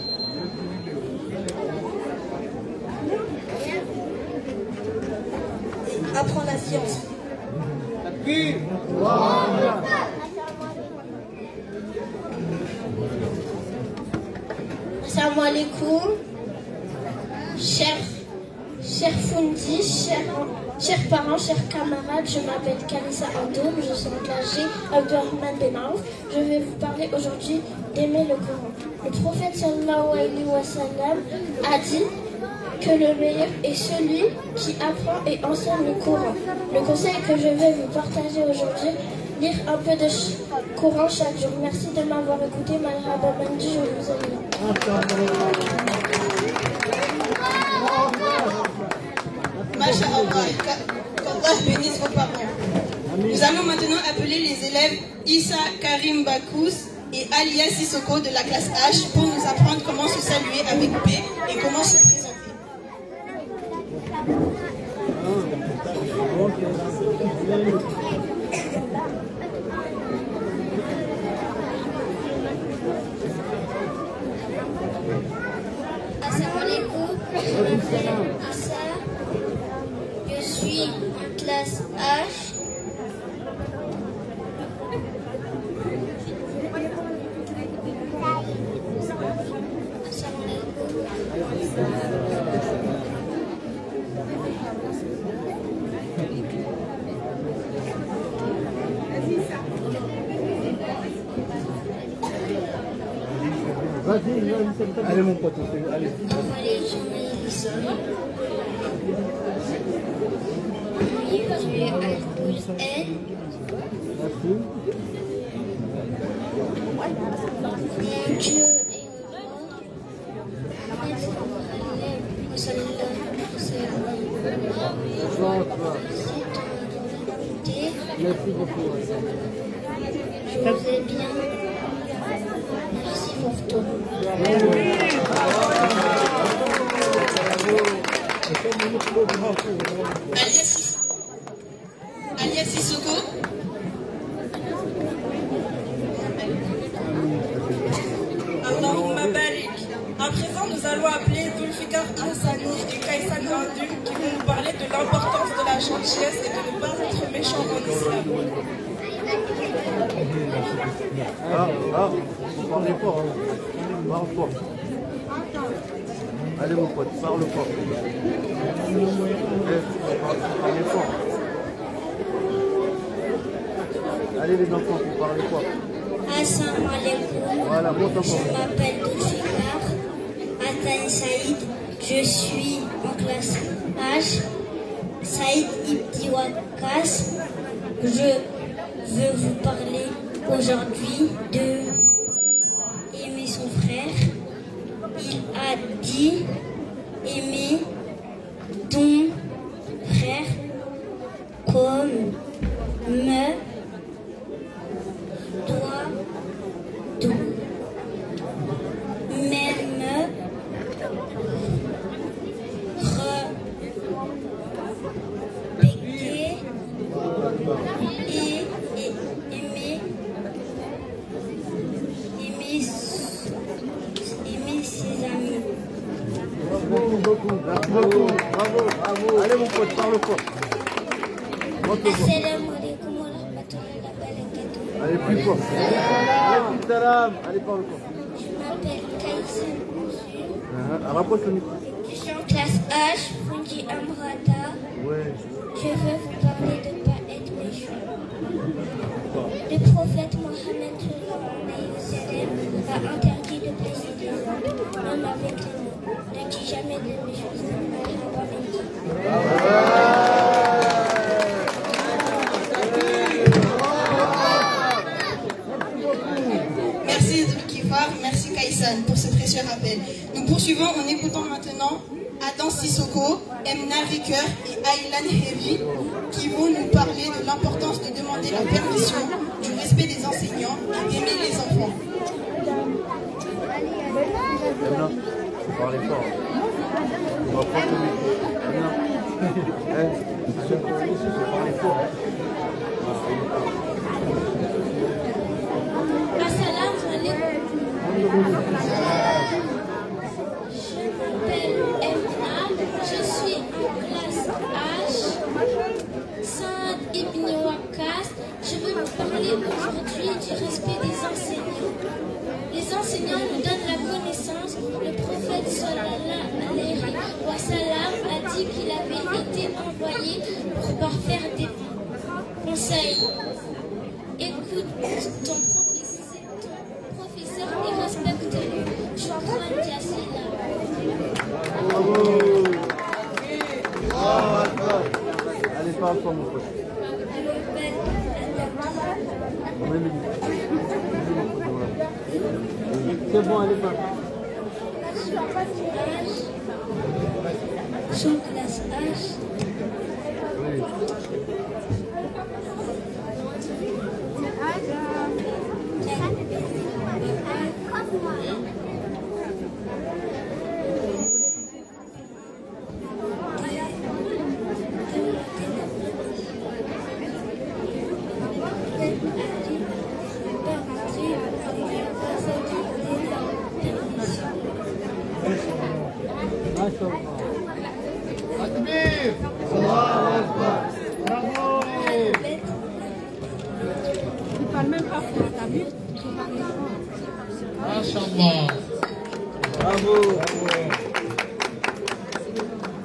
apprendre la science. Assalamu alaikum. Chers Fundi, chers parents, chers camarades, je m'appelle Kalissa Andoum, je suis en classe G, Abdelrahman Ben Aouf. Je vais vous parler aujourd'hui d'aimer le Coran. Le prophète sallallahu alayhi wa sallam a dit que le meilleur est celui qui apprend et enseigne le Coran. Le conseil que je vais vous partager aujourd'hui, lire un peu de Coran chaque jour. Merci de m'avoir écouté. Marhaba Mandi, je vous aime. Masha'Allah, qu'Allah bénisse vos parents. Nous allons maintenant appeler les élèves Issa Karim Bakous et Alia Sissoko de la classe H pour nous apprendre comment se saluer avec paix et comment se présenter. Assalamu alaikum, je m'appelle Issa, je suis en classe H. Allez mon pote, allez. Mon Dieu est Merci beaucoup. Je vous ai bien. Merci pour tout. Alia Sissoko. Allahumma barik. À présent, nous allons appeler Zulfikar Hassani et Kaïsan Gandum qui vont nous parler de l'importance de la gentillesse et de ne pas être méchant en islam. Parlez fort, hein. Parle fort. Allez mon pote, parle fort. Parlez fort. Allez les enfants, parlez fort. Assalamu alaikum. Je m'appelle Zulfikar Hassan Saïd. Je suis en classe H. Saïd Ibn Wakas. Je veux vous parler aujourd'hui de aimer son frère. Il a dit aimer ton frère comme me doit tout. Même respecter et aimer ses amis. Bravo. Allez mon pote, parle fort. Assalamu alaikum wa rahmatullahi wa barakatuh. Allez plus fort. Allez parle fort. Je m'appelle Kaïsa. Rapproche le micro. Je suis en classe H, Fundi Amrata. Ouais. Je veux vous parler de ne pas être méchant. Le prophète Mohammed a interdit de blesser les hommes, même avec les mots. Ne dis jamais de méchanceté. Merci Zulkifar, merci Kaïsan pour ce précieux rappel. Nous poursuivons en écoutant maintenant Adam Sissoko, Emna Ricoeur et Aylan Heri qui vont nous parler de l'importance de demander la permission, du respect des enseignants et d'aimer les enfants. Emna, parlez fort. On va prendre le micro. Emna. Parlez fort. Assalamu alaikum. Je m'appelle Emna, je suis en classe H, Saad Ibn Wakas. Je veux vous parler aujourd'hui du respect des enseignants. Les enseignants nous donnent la connaissance. Le prophète sallallahu alayhi wa sallam a dit qu'il avait été envoyé pour parfaire des conseils. Écoute ton professeur et respecte-le. Shukran Jassila. Allez, parle fort mon pote. C'est bon, allez, parle. Je suis en classe H. Oui.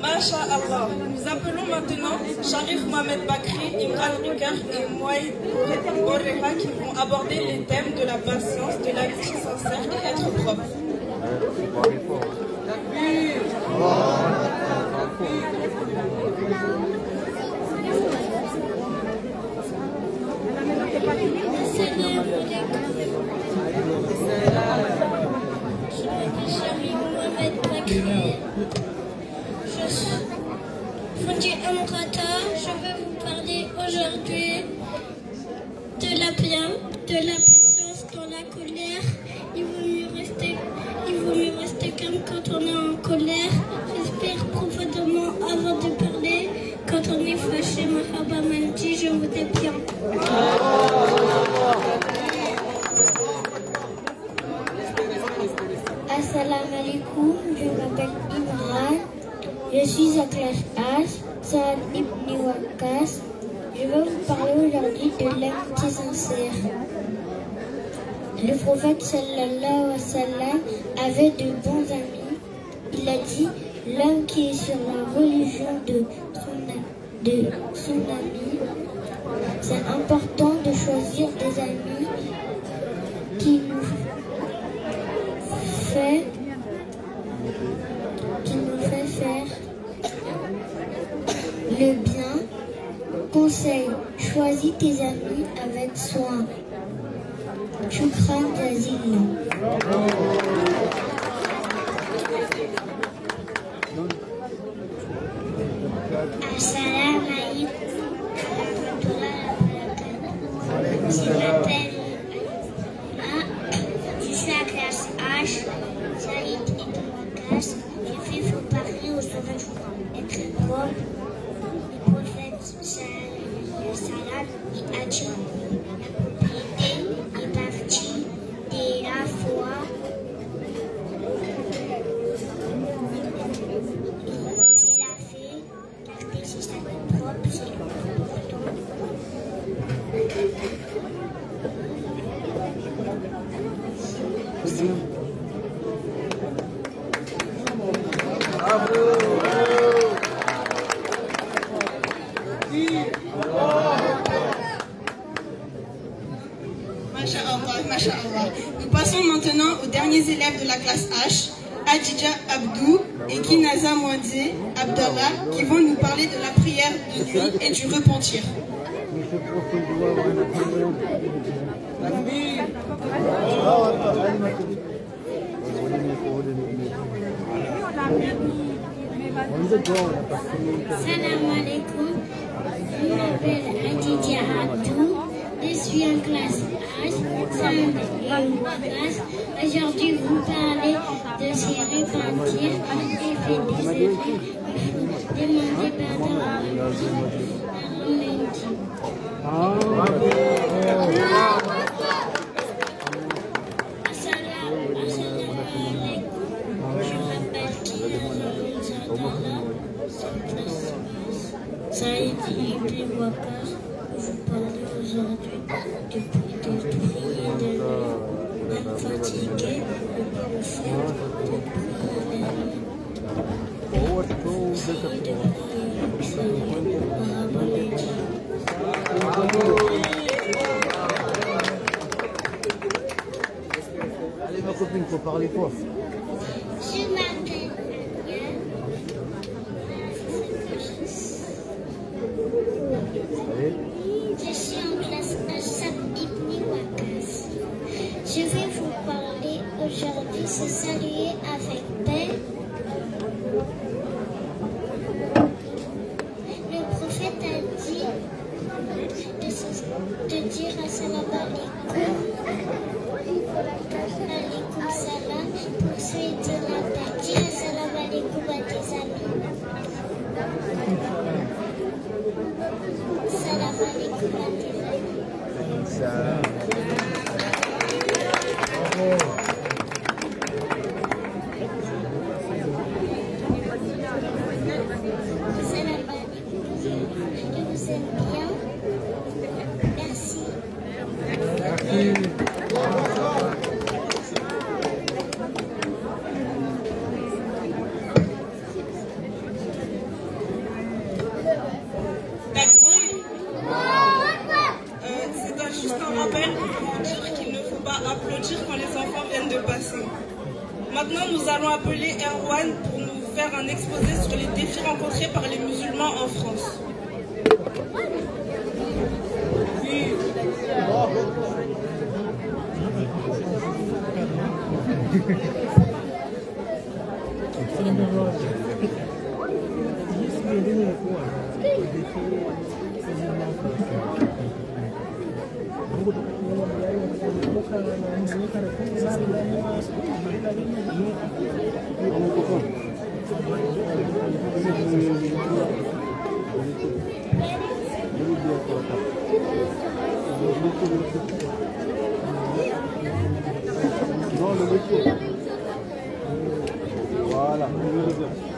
Masha'Allah. Nous appelons maintenant Sharif Mohamed Bakri, Imran Ricard et Mouaïd Borreha qui vont aborder les thèmes de la patience, de l'amitié sincère et être propre. Je veux vous parler aujourd'hui de la patience dans la colère. Il vaut mieux rester calme quand on est en colère. J'espère profondément avant de parler. Quand on est fâché, Mahaba Manji, je vous ai bien. Assalamu alaikum, je m'appelle Imran. Je suis en classe H, Saad Ibn Wakas. Je vais vous parler aujourd'hui de l'amitié sincère. Le prophète sallallahu alayhi wa sallam avait de bons amis. Il a dit, l'homme qui est sur la religion de son ami, c'est important de choisir des amis Choisis tes amis avec soin. Shukran jazilan. Assalamu alaikum. Je m'appelle je suis à la classe H, Saïd est dans ma classe. Je vais vous parler aujourd'hui être comme le prophète Salam et Adjou. La propriété est partie de la foi. C'est la fée, garder ses sacs propres, c'est important. Masha'Allah. Nous passons maintenant aux derniers élèves de la classe H, Adidja Abdou et Kinaza Mouadze Abdallah, qui vont nous parler de la prière de nuit et du repentir. Salam alaikum. Je m'appelle Adidja Abdou. Je suis en classe H, 5 et une classe. Aujourd'hui, vous parlez de se repentir et faire des efforts. Demandez pardon à Assalamu alaikum. Je m'appelle Kinaza Abdallah. Saïd Ibn Wakar. Vous parlez aujourd'hui de prier de nuit, même fatigué, le prophète de prier la nuit. Essayez de prier le Seigneur Allez ma copine, faut parler fort. Je m'appelle Anya. Je suis en classe H-Sab Ibn Wakas. Je vais vous parler aujourd'hui, se saluer avec paix. Le prophète a dit de dire assalamu alaikum. Alaikum salam pour souhaiter la paix. Dis assalamu alaikum à tes amis. Salam alaikum à tes amis. Salam. Salam alaikum. Je vous aime bien. Merci. C'est juste un rappel pour dire qu'il ne faut pas applaudir quand les enfants viennent de passer. Maintenant, nous allons appeler Erwan pour nous faire un exposé sur les défis rencontrés par les musulmans en France.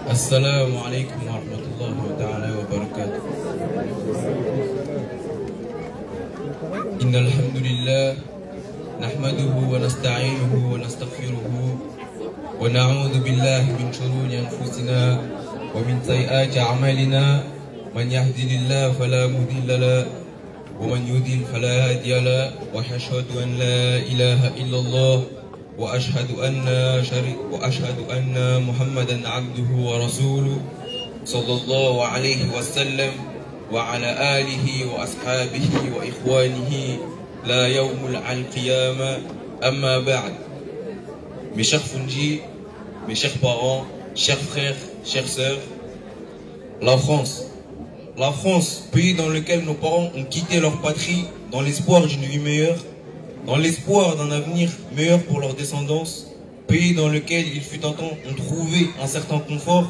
Assalamu alaikum wa rahmatullahi ta'ala wa barakatuh. Innal hamdulillah nahmaduhu wa nasta'inuhu wa nastaghfiruhu wa na'udhu billahi min shururi anfusina wa min sayyiati a'malina. Man yahdihillahu fala mudilla lahu wa man yudlil fala hadiya lahu wa ashhadu an la ilaha illallah وأشهد أن محمدا عبده ورسوله صلى الله عليه وسلم. وعلى آله وأصحابه وإخوانه لا يوم القيامة أما بعد. Mes chers Fundji, mes chers parents, chers frères, chères sœurs, la France, pays dans lequel nos parents ont quitté leur patrie dans l'espoir d'une vie meilleure, dans l'espoir d'un avenir meilleur pour leur descendance, pays dans lequel il fut un temps ont trouvé un certain confort,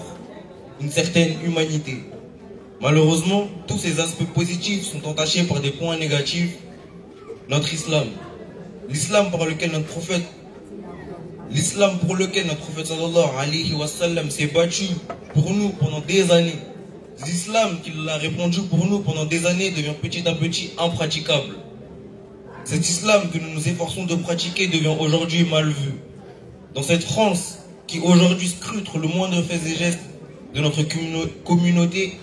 une certaine humanité. Malheureusement, tous ces aspects positifs sont entachés par des points négatifs. Notre islam, l'islam pour lequel notre prophète sallallahu alayhi wa sallam s'est battu pour nous pendant des années, l'islam qu'il a répandu pour nous pendant des années devient petit à petit impraticable. Cet islam que nous nous efforçons de pratiquer devient aujourd'hui mal vu. Dans cette France qui aujourd'hui scrute le moindre fait et geste de notre communauté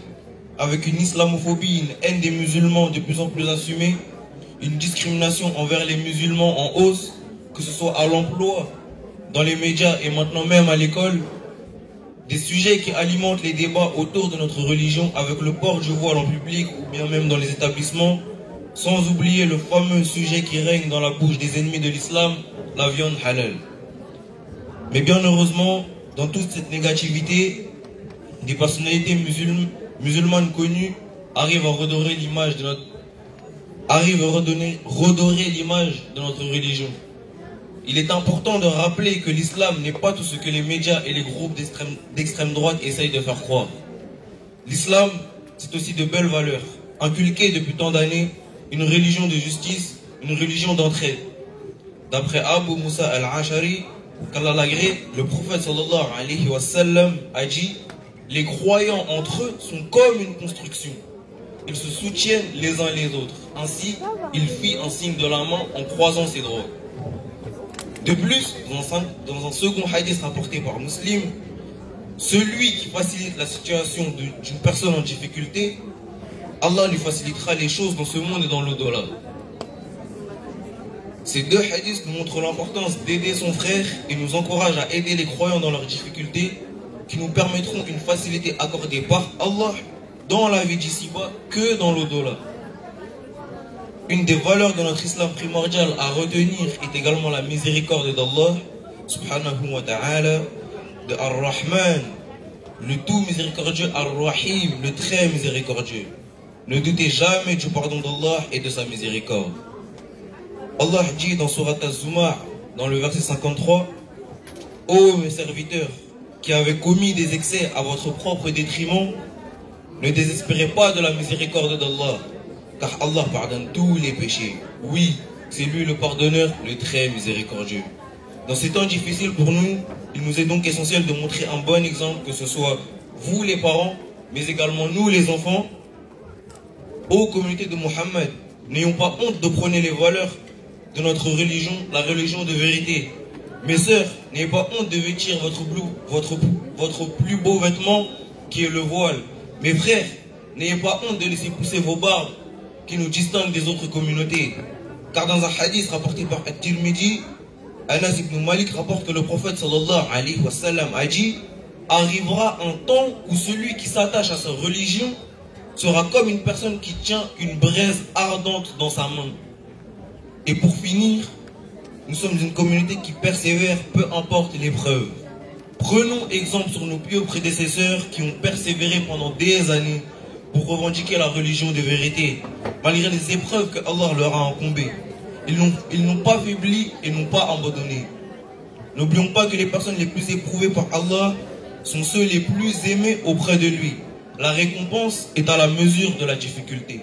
avec une islamophobie, une haine des musulmans de plus en plus assumée, une discrimination envers les musulmans en hausse, que ce soit à l'emploi, dans les médias et maintenant même à l'école, des sujets qui alimentent les débats autour de notre religion avec le port du voile en public ou bien même dans les établissements, sans oublier le fameux sujet qui règne dans la bouche des ennemis de l'islam, la viande halal. Mais bien heureusement, dans toute cette négativité, des personnalités musulmanes connues arrivent à redorer l'image de notre religion. Il est important de rappeler que l'islam n'est pas tout ce que les médias et les groupes d'extrême droite essayent de faire croire. L'islam, c'est aussi de belles valeurs, inculquées depuis tant d'années, une religion de justice, une religion d'entraide. D'après Abu Musa al-Ashari, qu'Allah l'agrée, le prophète sallallahu alayhi wa sallam a dit: les croyants entre eux sont comme une construction. Ils se soutiennent les uns les autres. Ainsi, il fit un signe de la main en croisant ses doigts. De plus, dans un second hadith rapporté par Muslim, celui qui facilite la situation d'une personne en difficulté, Allah lui facilitera les choses dans ce monde et dans l'au-delà. Ces deux hadiths nous montrent l'importance d'aider son frère et nous encouragent à aider les croyants dans leurs difficultés, qui nous permettront une facilité accordée par Allah dans la vie d'ici-bas que dans l'au-delà. Une des valeurs de notre islam primordial à retenir est également la miséricorde d'Allah subhanahu wa ta'ala, de Ar-Rahman, le tout miséricordieux, Ar-Rahim, le très miséricordieux. Ne doutez jamais du pardon d'Allah et de sa miséricorde. Allah dit dans Surat Az-Zumar, dans le verset 53, « Ô mes serviteurs, qui avez commis des excès à votre propre détriment, ne désespérez pas de la miséricorde d'Allah, car Allah pardonne tous les péchés. Oui, c'est lui le pardonneur, le très miséricordieux. » Dans ces temps difficiles pour nous, il nous est donc essentiel de montrer un bon exemple, que ce soit vous les parents, mais également nous les enfants. Ô communauté de Mohammed, n'ayons pas honte de prôner les valeurs de notre religion, la religion de vérité. Mes sœurs, n'ayez pas honte de vêtir votre plus beau vêtement qui est le voile. Mes frères, n'ayez pas honte de laisser pousser vos barbes qui nous distinguent des autres communautés. Car dans un hadith rapporté par At-Tirmidhi, Anas ibn Malik rapporte que le prophète sallallahu alayhi wa sallam a dit: arrivera un temps où celui qui s'attache à sa religion sera comme une personne qui tient une braise ardente dans sa main. Et pour finir, nous sommes une communauté qui persévère, peu importe l'épreuve. Prenons exemple sur nos pieux prédécesseurs qui ont persévéré pendant des années pour revendiquer la religion de vérité, malgré les épreuves que Allah leur a incombées. Ils n'ont pas faibli et n'ont pas abandonné. N'oublions pas que les personnes les plus éprouvées par Allah sont ceux les plus aimés auprès de lui. La récompense est à la mesure de la difficulté.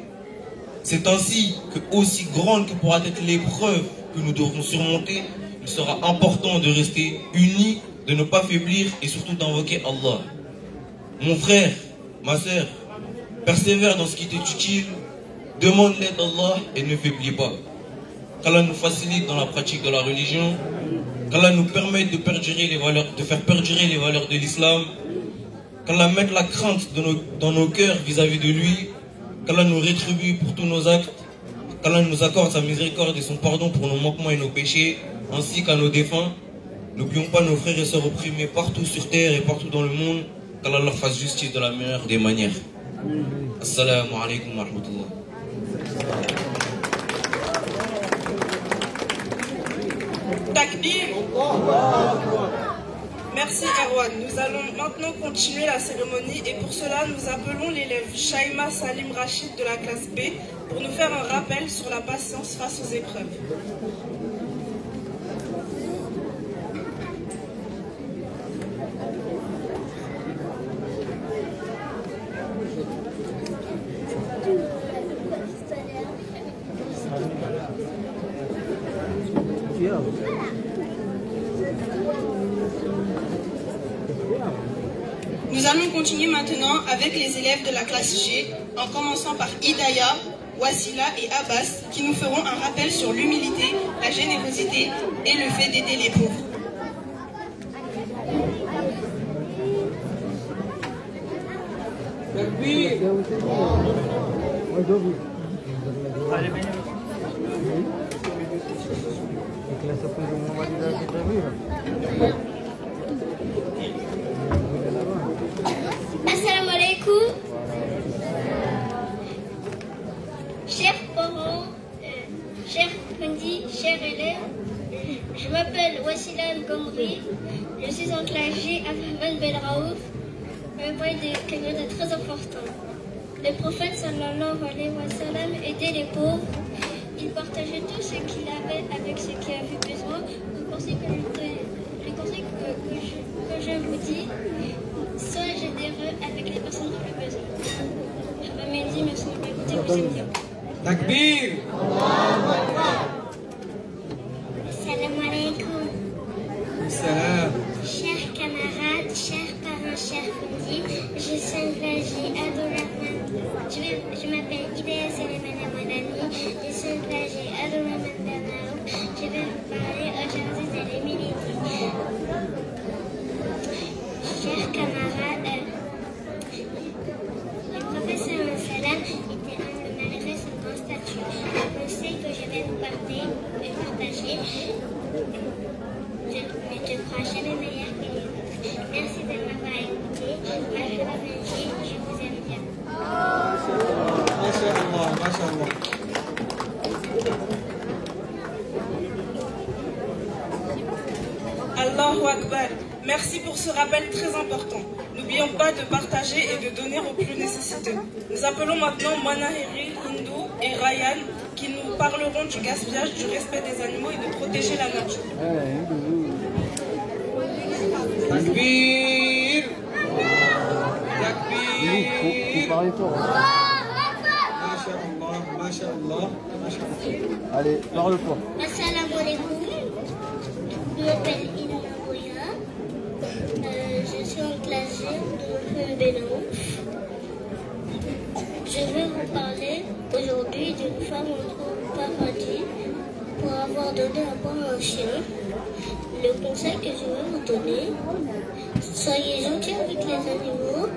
C'est ainsi que, aussi grande que pourra être l'épreuve que nous devrons surmonter, il sera important de rester unis, de ne pas faiblir et surtout d'invoquer Allah. Mon frère, ma sœur, persévère dans ce qui t'est utile, demande l'aide d'Allah et ne faiblis pas. Qu'Allah nous facilite dans la pratique de la religion, qu'Allah nous permette de faire perdurer les valeurs de l'islam, qu'Allah mette la crainte dans nos cœurs vis-à-vis de lui, qu'Allah nous rétribue pour tous nos actes, qu'Allah nous accorde sa miséricorde et son pardon pour nos manquements et nos péchés, ainsi qu'à nos défunts. N'oublions pas nos frères et sœurs opprimés partout sur terre et partout dans le monde, qu'Allah leur fasse justice de la meilleure des manières. Assalamu alaikum wa rahmatullah. Takbir. Merci Erwan. Nous allons maintenant continuer la cérémonie et pour cela nous appelons l'élève Shaima Salim Rachid de la classe B pour nous faire un rappel sur la patience face aux épreuves. Nous allons continuer maintenant avec les élèves de la classe G, en commençant par Hidaya, Wassila et Abbas, qui nous feront un rappel sur l'humilité, la générosité et le fait d'aider les pauvres. Assalamu alaikum. Chers parents, chers Fundi, chers élèves, je m'appelle Wassila Gomri, je suis en classe G à Abdurrahman Ben Raouf. Je vais parler de quelque chose de très important. Le prophète sallallahu alayhi wa sallam aidait les pauvres. Il partageait tout ce qu'il avait avec ceux qui avaient besoin. Les conseils que je vous dis, soyez généreux avec les personnes qui ont besoin. Je m'appelle merci de m'écouter, vous êtes bien. Takbir. Assalamu alaikum. Salam. Chers camarades, chers parents, chers Fundi, je suis Nglaji Abdurrahman. Je m'appelle Hidaya Selemana Monami, je suis Nglaji Abdurrahman Bernao. Je vais vous parler aujourd'hui de l'humilité. Chers camarades, le professeur Salam était humble malgré son grand statut. Le conseil que je vais vous partager, ne te crois jamais meilleur que les autres. Merci de m'avoir écouté. Je vous aime bien. Masha'Allah, Masha'Allah. Allahu Akbar. Merci pour ce rappel très important. N'oublions pas de partager et de donner aux plus nécessiteux. Nous appelons maintenant Manahiri, Hindou et Ryan qui nous parleront du gaspillage, du respect des animaux et de protéger la nature. Takbir. Takbir. Masha'Allah, Masha'Allah, Masha'Allah. Allez, parle fort. Assalamu alaikum. Je m'appelle Ina Boya. Je suis en classe G de Bénin. Je vais vous parler aujourd'hui d'une femme au paradis pour avoir donné un bon à un chien. Le conseil que je vais vous donner, soyez gentils avec les animaux.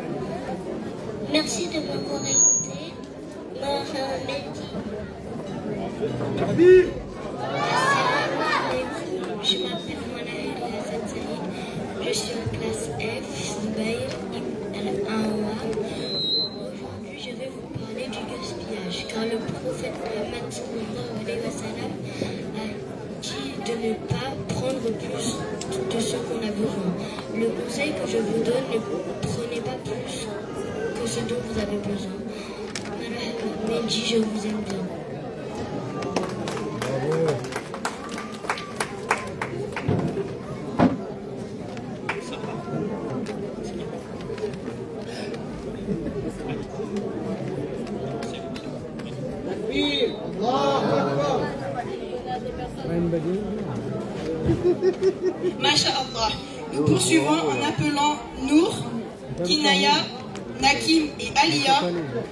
Merci de m'avoir écouté. Je m'appelle Mohamed Hassan Saïd. Je suis en classe F, Zubair, Al-Awa. Aujourd'hui, je vais vous parler du gaspillage, car le prophète Mohammed sallallahu alayhi wa sallam a dit de ne pas prendre plus de ce qu'on a besoin. Le conseil que je vous donne, ne prenez pas plus que ce dont vous avez besoin. Mais dis, je vous aime bien. Masha'Allah. Nous poursuivons en appelant Nour, Kinaya, Nakim et Alia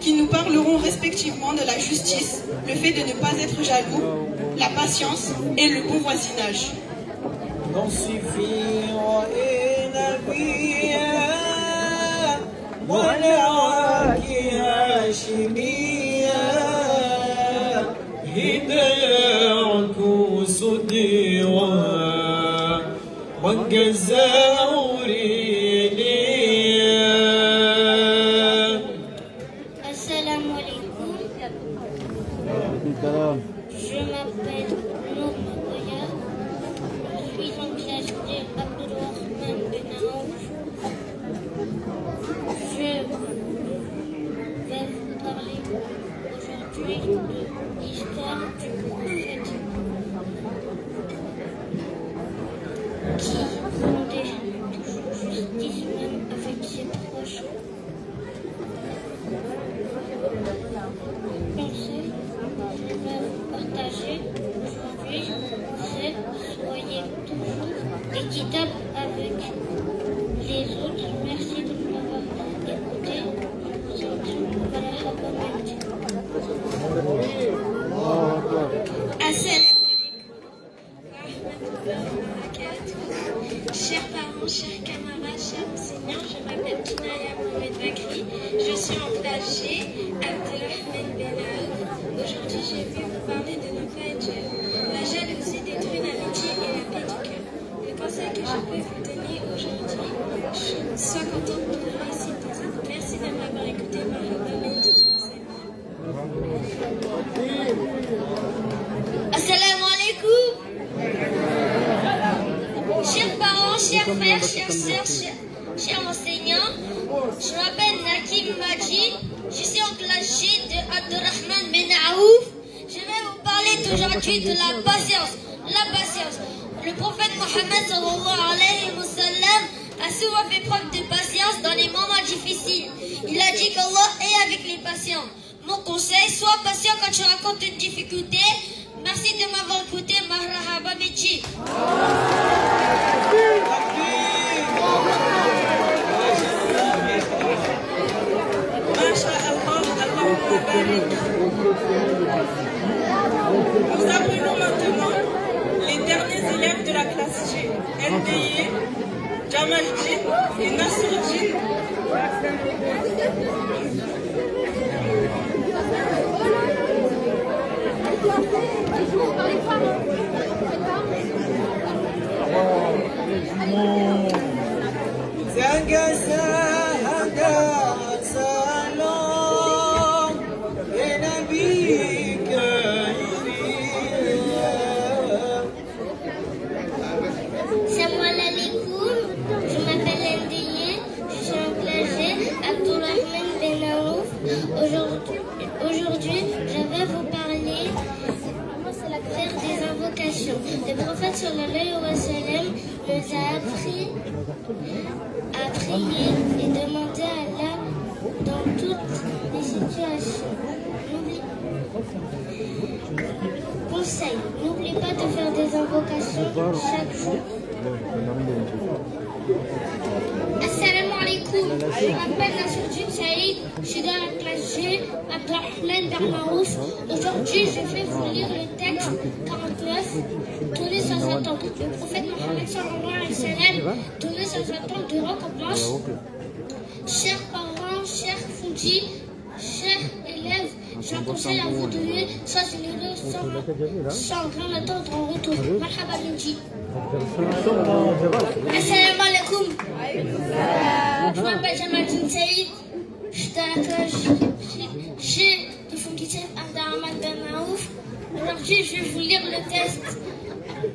qui nous parleront respectivement de la justice, le fait de ne pas être jaloux, la patience et le bon voisinage. les autres. Merci de m'avoir écouté. Chers parents, chers camarades, chers enseignants, je m'appelle Kinaya Mohamed Bakri. Je suis en classe G, Abdelrahman Benaouf. Aujourd'hui, je vais vous parler de ne pas être jaloux. La jalousie détruit l'amitié et la paix du cœur. Le conseil que je peux vous donner aujourd'hui, sois content de la réussite des autres. Merci de m'avoir écouté. Assalamu alaikum. Chers parents, chers frères, chères sœurs, chers enseignants, je m'appelle Nakim Maji, je suis en classe G de Abdelrahman Benaouf. Je vais vous parler aujourd'hui de la patience. La patience. Le prophète Mohammed sallallahu alayhi wa sallam a souvent fait preuve de patience dans les moments difficiles. Il a dit qu'Allah est avec les patients. Mon conseil, sois patient quand tu rencontres une difficulté. Merci de m'avoir écouté, Marhaba Medji. Nous appelons maintenant les derniers élèves de la classe G, NDI, Jamaldine et Nasruddin. Salam alaikum, je m'appelle Ndiye, je suis en classe G, Abdelrahman Benaouf. Aujourd'hui, je vais vous parler faire des invocations. Le prophète sallallahu alayhi wa sallam nous a appris à prier et demander à Allah dans toutes les situations. Conseil, n'oublie pas de faire des invocations chaque jour. Assalamu alaikum, je m'appelle Nasruddin Saïd, je suis dans la classe G, Abdelrahman Benaouf. Aujourd'hui, je vais vous lire le texte 49, tous les 60 ans. Le prophète Mohammed sallallahu alayhi wa sallam, tous les 60 ans de récompense. Chers parents, chers foudis, chers élèves, je vous conseille à vous de lire sans généreux, sans grand attendre en retour. Marhaba Medji. Assalamu alaikum. Je m'appelle Jamaldine Saïd. Je suis dans la classe G du Fonditaire Abdelrahman Benaouf. Aujourd'hui, je vais vous lire le test.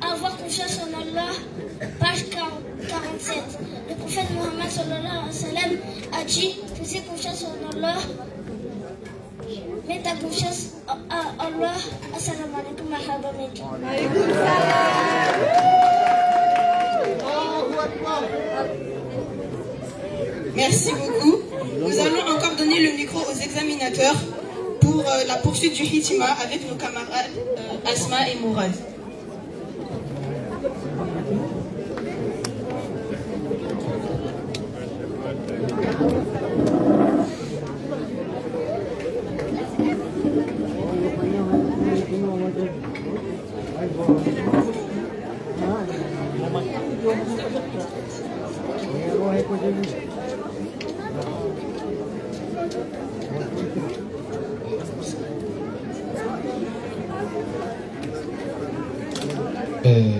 Avoir confiance en Allah, page 47. Le prophète Mohammed sallallahu alayhi wa sallam a dit: faisez confiance en Allah. Mets ta confiance en Allah. Assalamu alaikum wa rahmatullahi. Merci beaucoup. Nous allons encore donner le micro aux examinateurs pour la poursuite du Hitima avec nos camarades Asma et Mourad.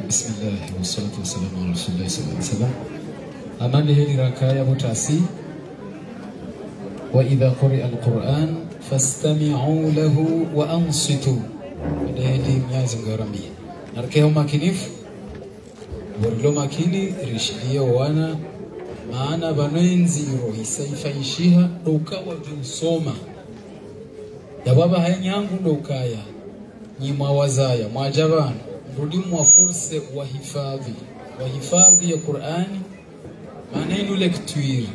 بسم الله والصلاة والسلام على رسول الله صلى الله عليه وسلم. أمان هذه ركاية بتعسي. وإذا قرئ القرآن فاستمعوا له وأنصتوا. هذه ميازم غرامي. نركيه ماكينيف. ورلو ماكيني رشدية وانا معنا بنينزي روي سيفايشيها دوكا وجنسوما. Dababa hayangu ndokaya nyima wazaya mwajabana rudi mwafurse wahifadhi ya Qur'ani maneno lecture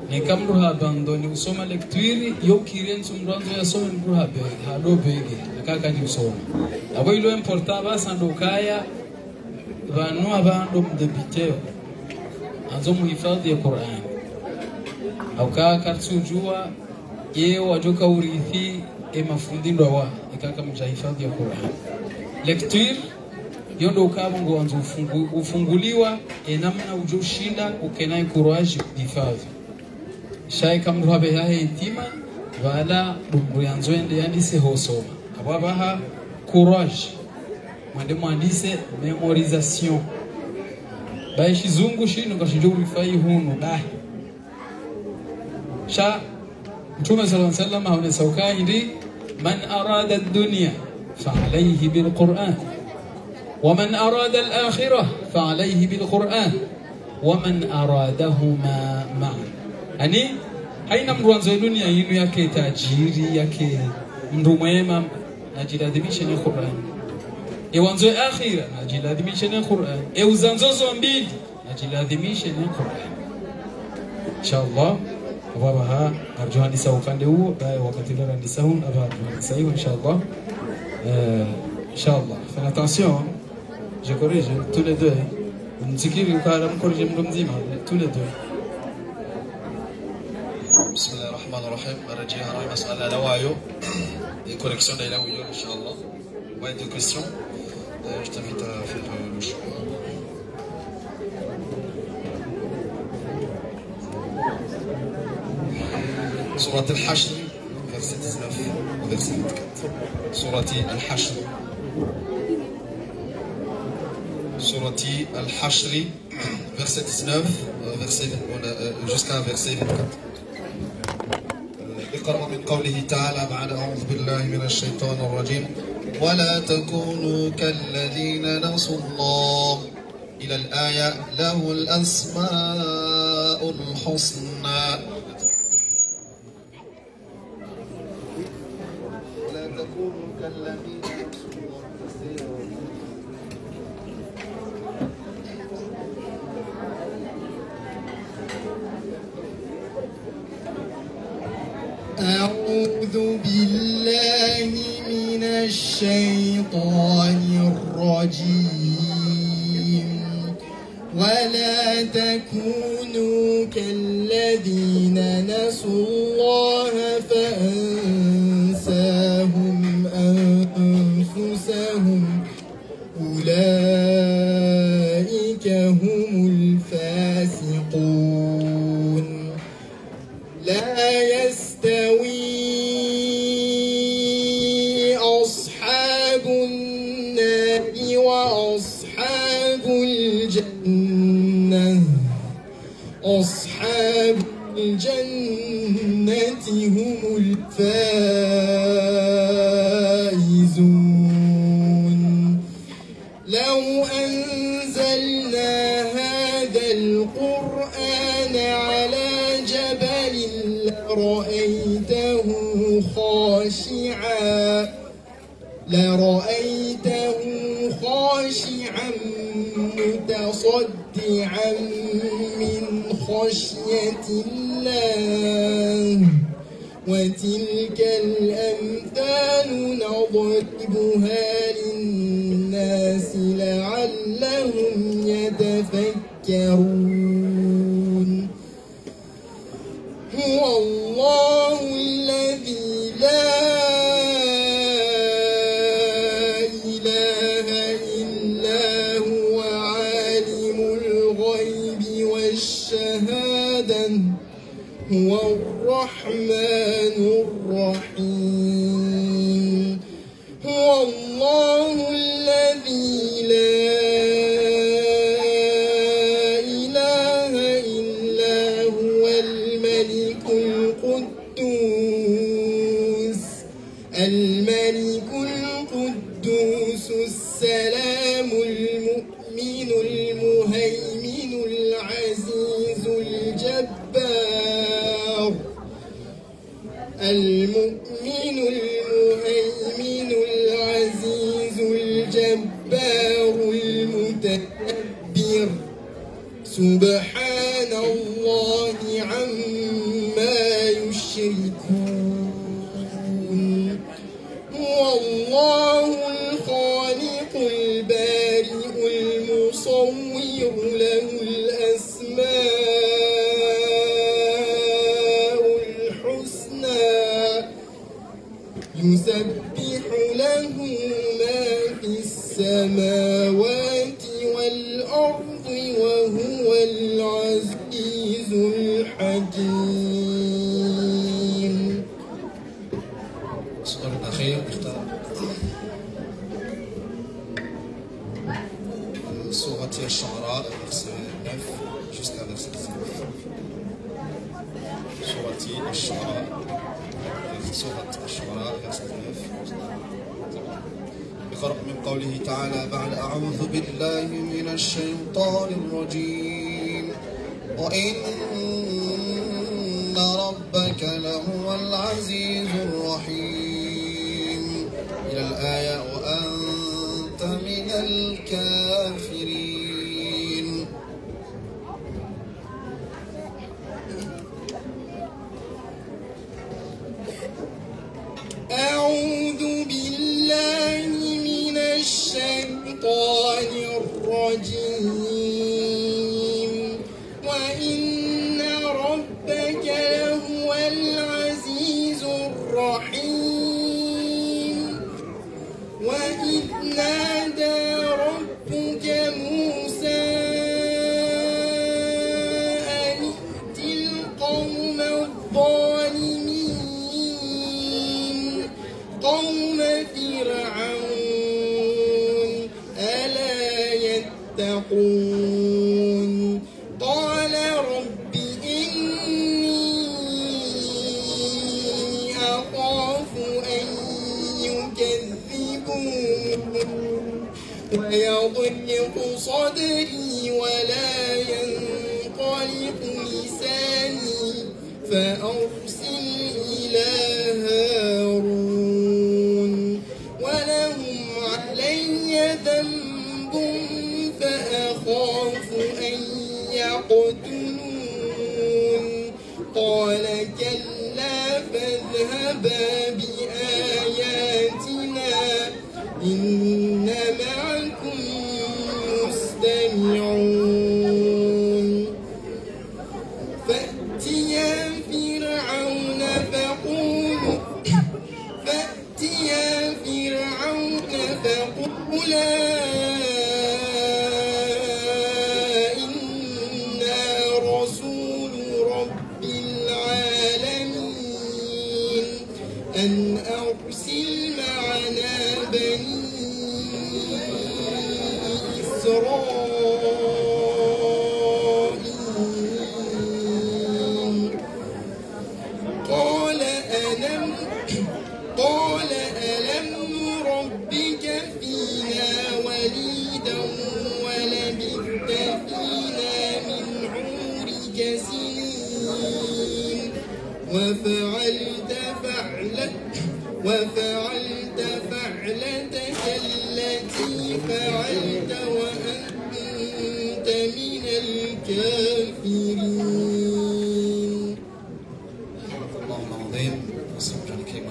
ni kamru habandoni usoma lecture yo kirenzo mranzo ya soma mru hado bege nakaka ni usoma abo ilo importa basa ndokaya banu abando mdebiteo anzo muhifadhi ya Qur'an au kaa katsujua yeye wajoka urithi mafundindo wa ikaka mjahifadhi ya Qur'an lecture yondo ukaba ngo anzo ufunguliwa namna ujoshinda ukenai courage hifadhi shay kamru habe ya hitima wala dumbu yanzoende yandise hosoma ababaha courage mwande mwandise memorisation baishi zungu shino kashijo urifai hunu bahi sha Mtume sallallahu alayhi wasallam haone saukahindi man arada ad-dunya fa'alayhi bil-Qur'an wa man arada al-akhirah fa'alayhi bil-Qur'an wa man aradahuma ma'an. Ani haina mtu anzo dunia yinu yake tajiri yake mtu mwema najiladhimisha na Qur'an. Ewanzo akhira najiladhimisha na Qur'an. Uzanzozo mbili najiladhimisha na Qur'an. Inshallah وبها أرجو أن يسوي فندقوا وقت اللي راح نسوي أبغى نسوي إن شاء الله إن شاء الله فلا attention je corrige tous les deux نذكر وكلام corrige من ديما tous les deux بسم الله الرحمن الرحيم أرجع على مسألة لوايو correction de لوايو إن شاء الله ouais deux questions je t'invite à faire le choix سورة الحشر verset 19 au verset 24 سورة الحشر سورة الحشر verset 19 jusqu'à verset 24 اقرأ من قوله تعالى بعد أعوذ بالله من الشيطان الرجيم ولا تكونوا كالذين نسوا الله إلى الآية له الأسماء الحسنى أعوذ بالله من الشيطان الرجيم ولا تكونوا كالذين نسوا الله فأنساهم أنفسهم أولئك هم الفاسقون لا يستوي أصحاب النار وأصحاب الجنة أصحاب الجنة هم الفائزون لو أنزلنا هذا القرآن على جبل لرأيته خاشعا متصدعا من خشية الله وتلك الأمثال نضربها للناس لعلهم يتفكرون هو الله الذي لا إله إلا هو عالم الغيب والشهادة هو الرحمن الرحيم هو الله الذي لا إله إلا هو الملك القدوس السلام المؤمن المهيمن العزيز الجبار المؤمن المهيمن العزيز الجبار المتكبر سبحان الله عما يشركون هو الله الخالق البارئ المصور له الأسماء وهو العزيز الحكيم. السؤال الأخير اختار سورة الشعراء verset 9 jusqu'à verset 5. سورة الشعراء verset 9. بقرأ من قوله تعالى بعد أعوذ بالله من الشيطان الرجيم وإن ربك لهو العزيز الرحيم إلى الآية وأنت من الكافرين. أعوذ بالله من الشيطان الرجيم وإن ربك لهو العزيز الرحيم وإذ نادى ربك موسى أن ائت القوم الظالمين قوم فرعون ألا يتقون قال رب إني أخاف أن يكذبون ويضيق صدري ولا ينطلق لساني فأرسل إلى هارون ولهم علي ذنب فأخاف أن يقتلون قال كلا فاذهبا بآياتنا إن معكم مستمعون فأتيا فرعون فقولا إنا رسول رب العالمين أن أرسل معنا بني إسرائيل قال ألم ربك فينا وليدا ولبثت فينا من عمرك سنين وفعلت فعلتك التي فعلت وأنت من الكافرين. الله العظيم وصبر الكريم.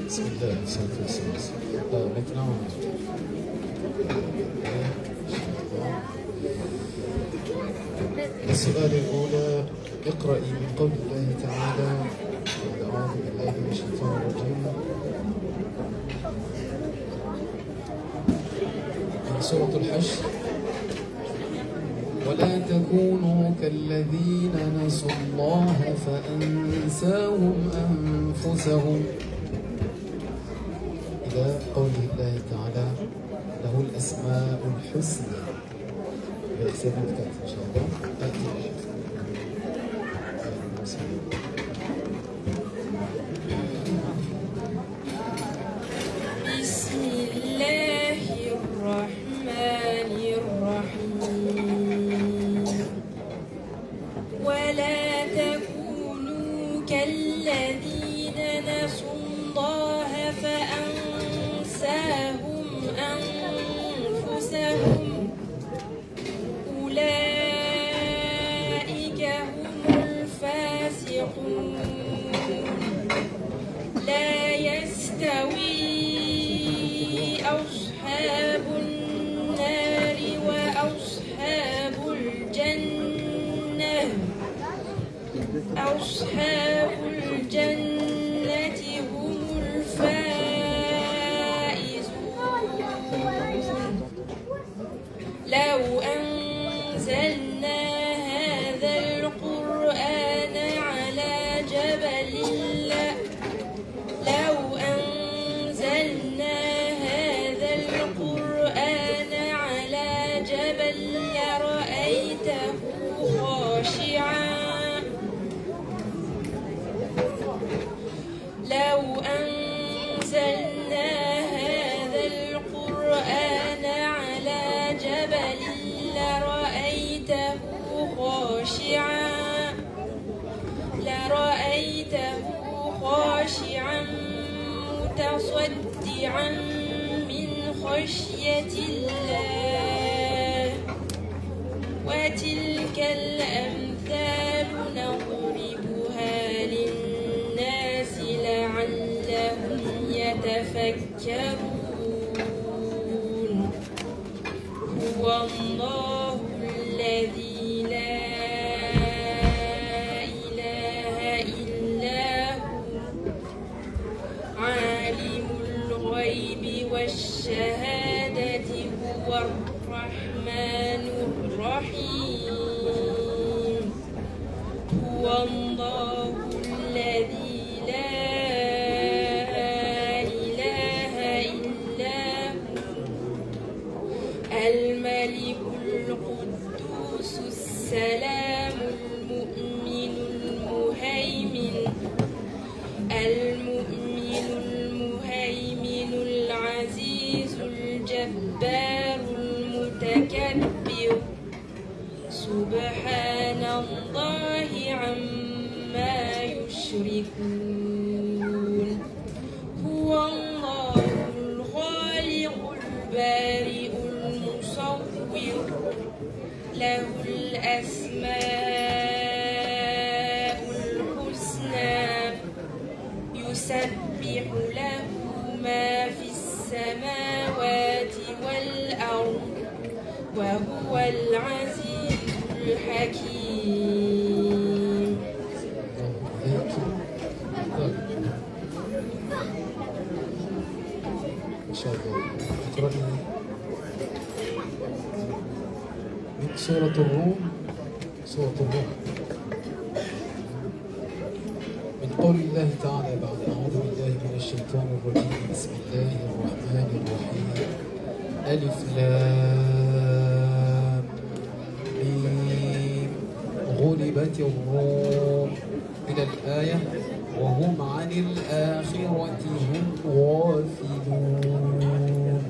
بسم الله والصلاة والسلام. maintenant السؤال الأولى اقرأي من قول الله تعالى أعوذ بالله من الشيطان الرجيم من سورة الحشر ولا تكونوا كالذين نسوا الله فأنساهم أنفسهم إلى قوله الله تعالى له الأسماء الحسنى بحساب الكتاب إن شاء الله. بسم الله الرحمن الرحيم ولا تكونوا كالذين نسوا الله فأنساهم أنفسهم أولئك هم الفاسقون لا يستوي أصحاب النار وأصحاب الجنة أنزلنا هذا القرآن على جبل لرأيته خاشعا متصدعا من خشية الله وتلك الأمثال نضربها للناس لعلهم يتفكرون هو الله الذي لا إله إلا هو عالم الغيب والشهادة هو الرحمن الرحيم هو الله الذي لا إله إلا هو الملك القدوس السلام المؤمن المهيمن العزيز الجبار المتكبر سبحان الله عما يشركون هو الله الخالق البارئ المصور له الأسماء الحسنى يسبح له ما في السماوات والأرض وهو العزيز الحكيم إن شاء الله اقرأنا من سورة الروم من قول الله تعالى بعد أعوذ بالله من الشيطان الرجيم بسم الله الرحمن الرحيم ألف لام ميم غلبت الروم إلى الآية وهم عن الآخرة هم غافلون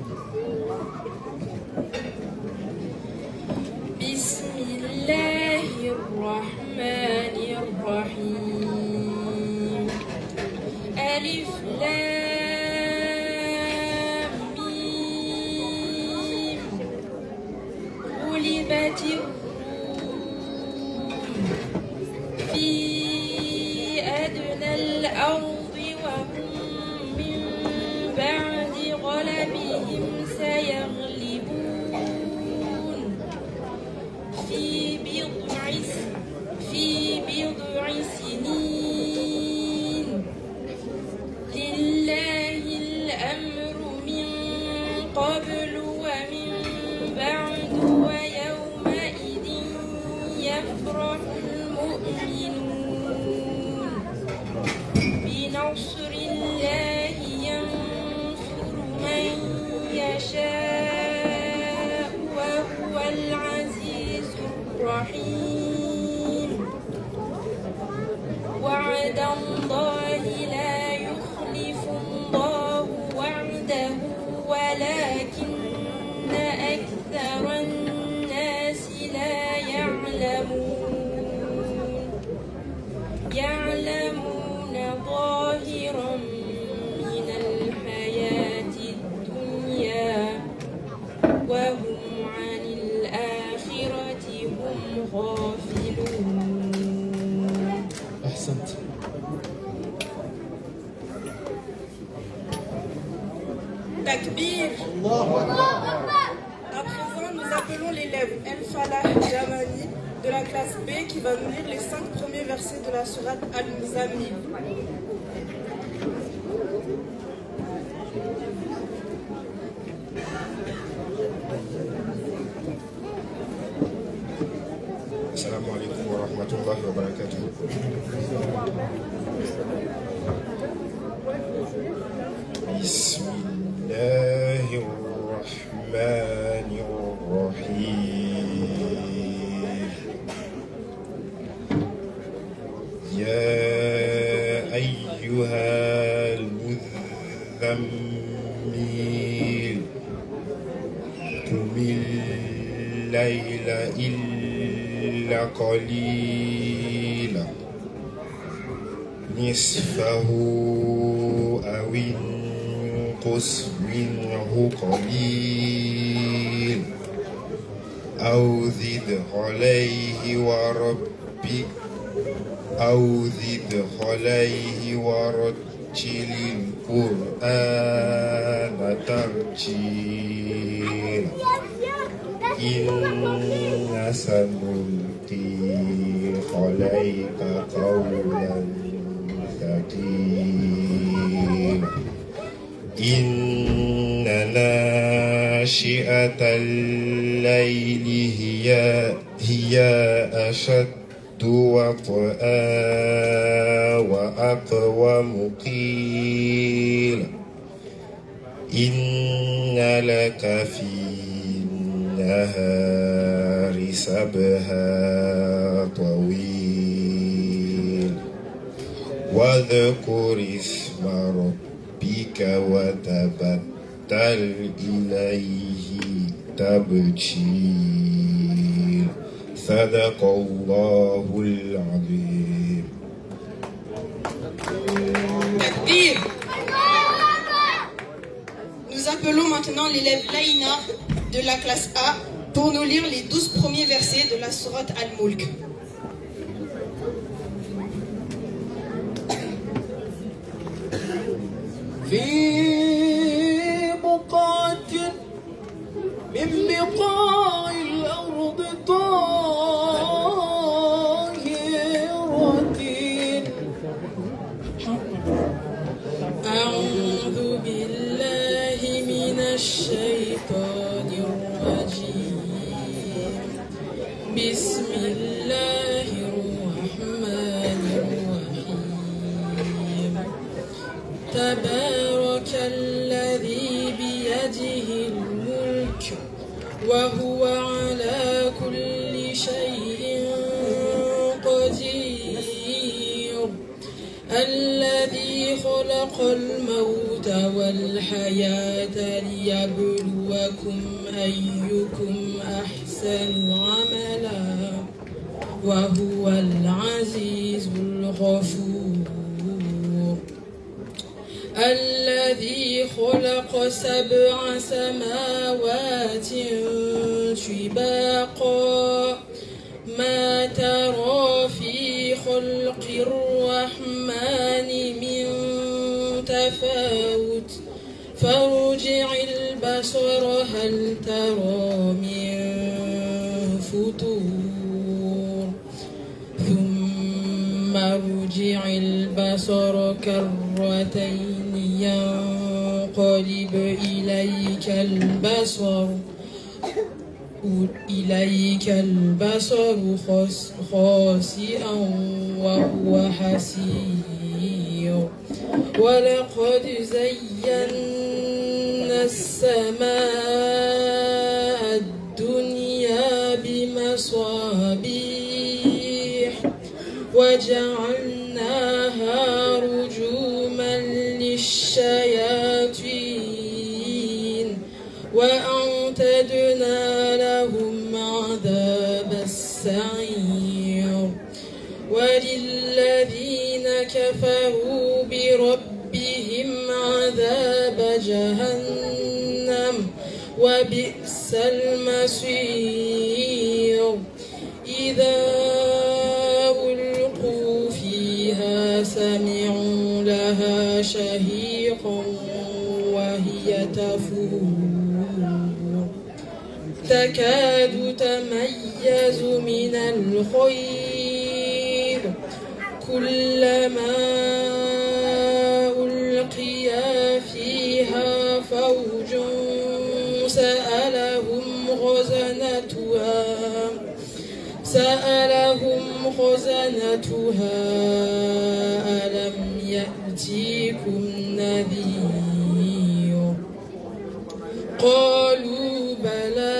بسم الله الرحمن الرحيم ألف لام ميم غلبت الروم في أدنى الأرض وهم من بعد غلبهم سيغلبون في بضع سنين لله الأمر من قبل ومن بعد ويومئذ يفرح المؤمنون بنصر الله ينصر من يشاء وهو العزيز الرحيم وعد الله لا يخلف الله وعده ولكن أكثر الناس لا يعلمون ظاهرا من الحياة الدنيا وهم عن الآخرة هم غافلون. أحسنت. Takbir. À présent, nous appelons l'élève El Falah Jamani de la classe B qui va nous lire les 5 premiers versets de la sourate Al-Muzammil. Assalamu alaikum wa rahmatullahi wa barakatuh. Bismillahir Rahmanir Rahim. Ya ayyuhal المزمل قم الليل إلا قليلا نصفه أو انقص منه قليل أو زد عليه ورتل القرآن ترتيلا إنا سنلقي عليك قولا ثقيلا إن ناشئة الليل هي أشد وطئا وأقوم قيلا إن لك في النهار سبها طويل واذكر اسم ربك وتبتل إليه تبتيل صدق الله العظيم. Nous appelons maintenant l'élève Laïna de la classe A pour nous lire les 12 premiers versets de la sourate Al-Mulk. في بقعة من بقاع الأرض طاهرة أعوذ بالله من الشيطان الرجيم بسم الله الرحمن الرحيم تبارك الذي بيده الملك وهو على كل شيء قدير الذي خلق الموت والحياة ليبلوكم أيكم أحسن عملا وهو العزيز الغفور الذي خلق 7 سماوات طباقا ما ترى في خلق الرحمن من تفاوت فارجع البصر هل ترى من فتور ثم ارجع البصر كرتين ينقلب إليك البصر خاسئا وهو حسير ولقد زينا السماء الدنيا بمصابيح وجعلناها رجوما للشياطين وأعتدنا لهم عذاب السعير وللذين كفروا بربهم عذاب جهنم وبئس المصير إذا ألقوا فيها سمعوا لها شهيقا وهي تفور تكاد تميز من الخير كلما ألقي فيها فوج سألهم خزنتها ألم يأتيكم نذير قالوا بلى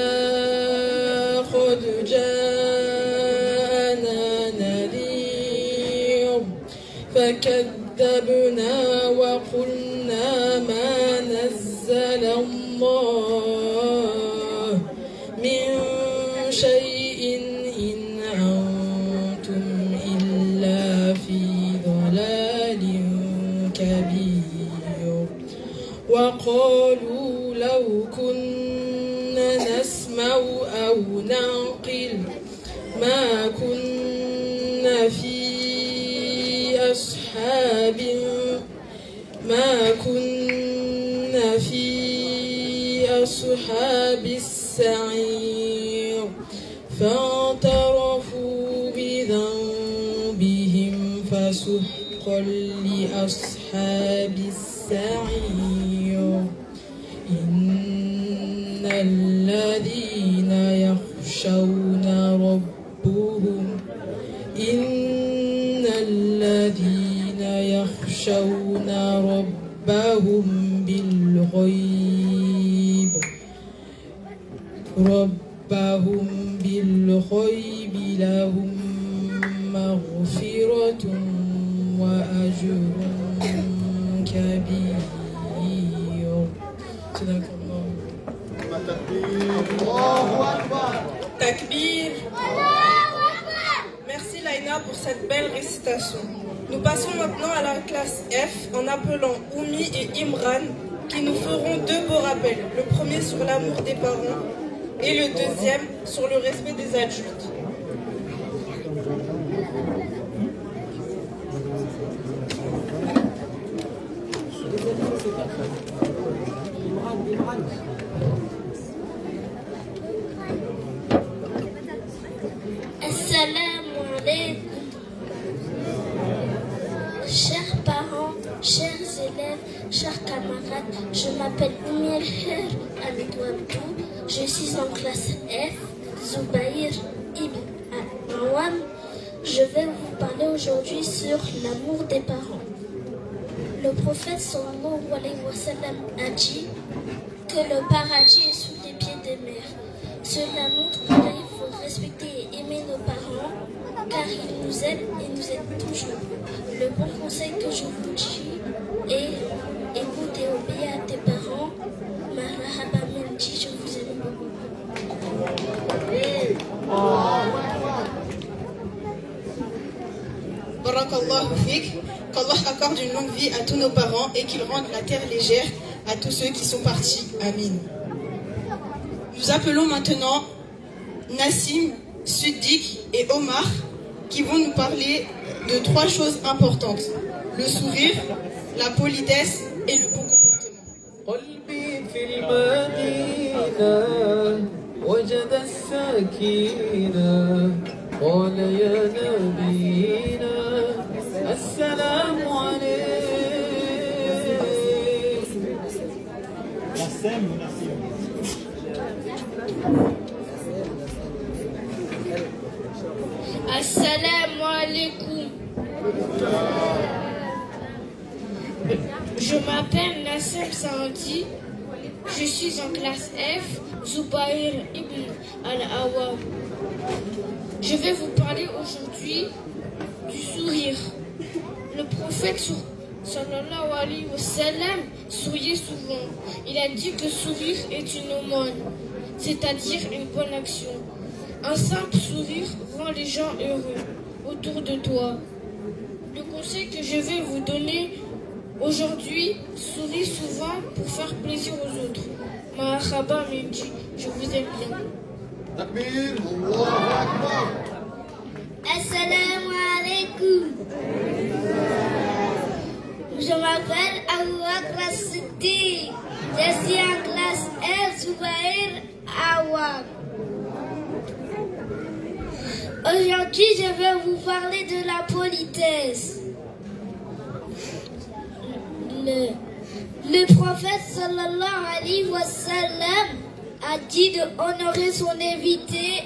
قد جاءنا نذير فكذبنا وقلنا ما وقالوا لو كنا نسمع أو نعقل ما كنا في أصحاب السعير فاعترفوا بذنبهم فسحقا لأصحاب السعير إن الذين يخشون ربهم بالغيب لهم مغفرة وأجر كبير. صدق الله. Takbir. Merci Laïna pour cette belle récitation. Nous passons maintenant à la classe F en appelant Oumi et Imran qui nous feront deux beaux rappels. Le premier sur l'amour des parents et le deuxième sur le respect des adultes. Assalamu alaikum. Chers parents, chers élèves, chers camarades, je m'appelle Oumi Hamidou Abdou, je suis en classe F, Zubair Ibn Awam. Je vais vous parler aujourd'hui sur l'amour des parents. Le prophète sallallahu alayhi wa sallam a dit que le paradis est sous les pieds des mères. Cela montre qu'il faut respecter et aimer nos parents car ils nous aiment et nous aident toujours. Le bon conseil que je vous dis est écoute et obéis à tes parents. Marhaba Menji, je vous aime beaucoup. Barakallahu fik, qu'Allah accorde une longue vie à tous nos parents et qu'il rende la terre légère à tous ceux qui sont partis. Amin. Nous appelons maintenant Nassim, Suddik et Omar qui vont nous parler de trois choses importantes. Le sourire, la politesse et le bon Assalamu alaikum. Je m'appelle Nassim Saadi. Je suis en classe F, Zubair Ibn Al-Awam. Je vais vous parler aujourd'hui du sourire. Le prophète sallallahu alayhi wa sallam souriait souvent. Il a dit que sourire est une aumône, c'est-à-dire une bonne action. Un simple sourire rend les gens heureux autour de toi. Le conseil que je vais vous donner aujourd'hui, souris souvent pour faire plaisir aux autres. Marhaba Menji, je vous aime bien. Takbir, Allahu Akbar. Assalamu alaikum. Je m'appelle Abu Bakr Siddiq. Je suis en classe F, Zubair Awam. Aujourd'hui, je vais vous parler de la politesse. Le prophète sallallahu alayhi wa sallam a dit de honorer son invité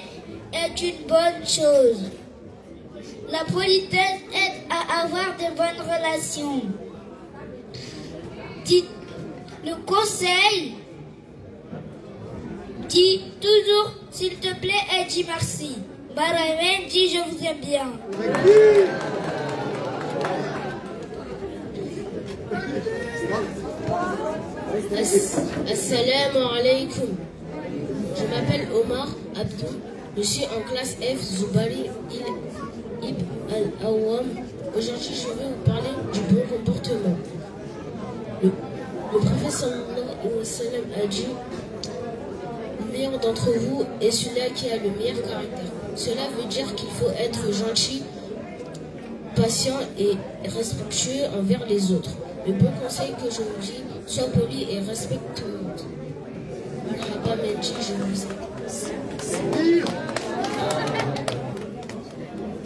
est une bonne chose. La politesse aide à avoir de bonnes relations. Le conseil dit toujours s'il te plaît et dis merci. Baramen dit je vous aime bien. Assalamu alaikum. Je m'appelle Omar Abdou. Je suis en classe F, Zubari Ibn Al-Awam. Aujourd'hui, je vais vous parler du bon comportement. Le Le prophète sallallahu alayhi wa sallam a dit: le meilleur d'entre vous est celui qui a le meilleur caractère. Cela veut dire qu'il faut être gentil, patient et respectueux envers les autres. Le bon conseil que je vous dis, sois poli et respecte tout le monde. Marhaba Menji, je vous aime.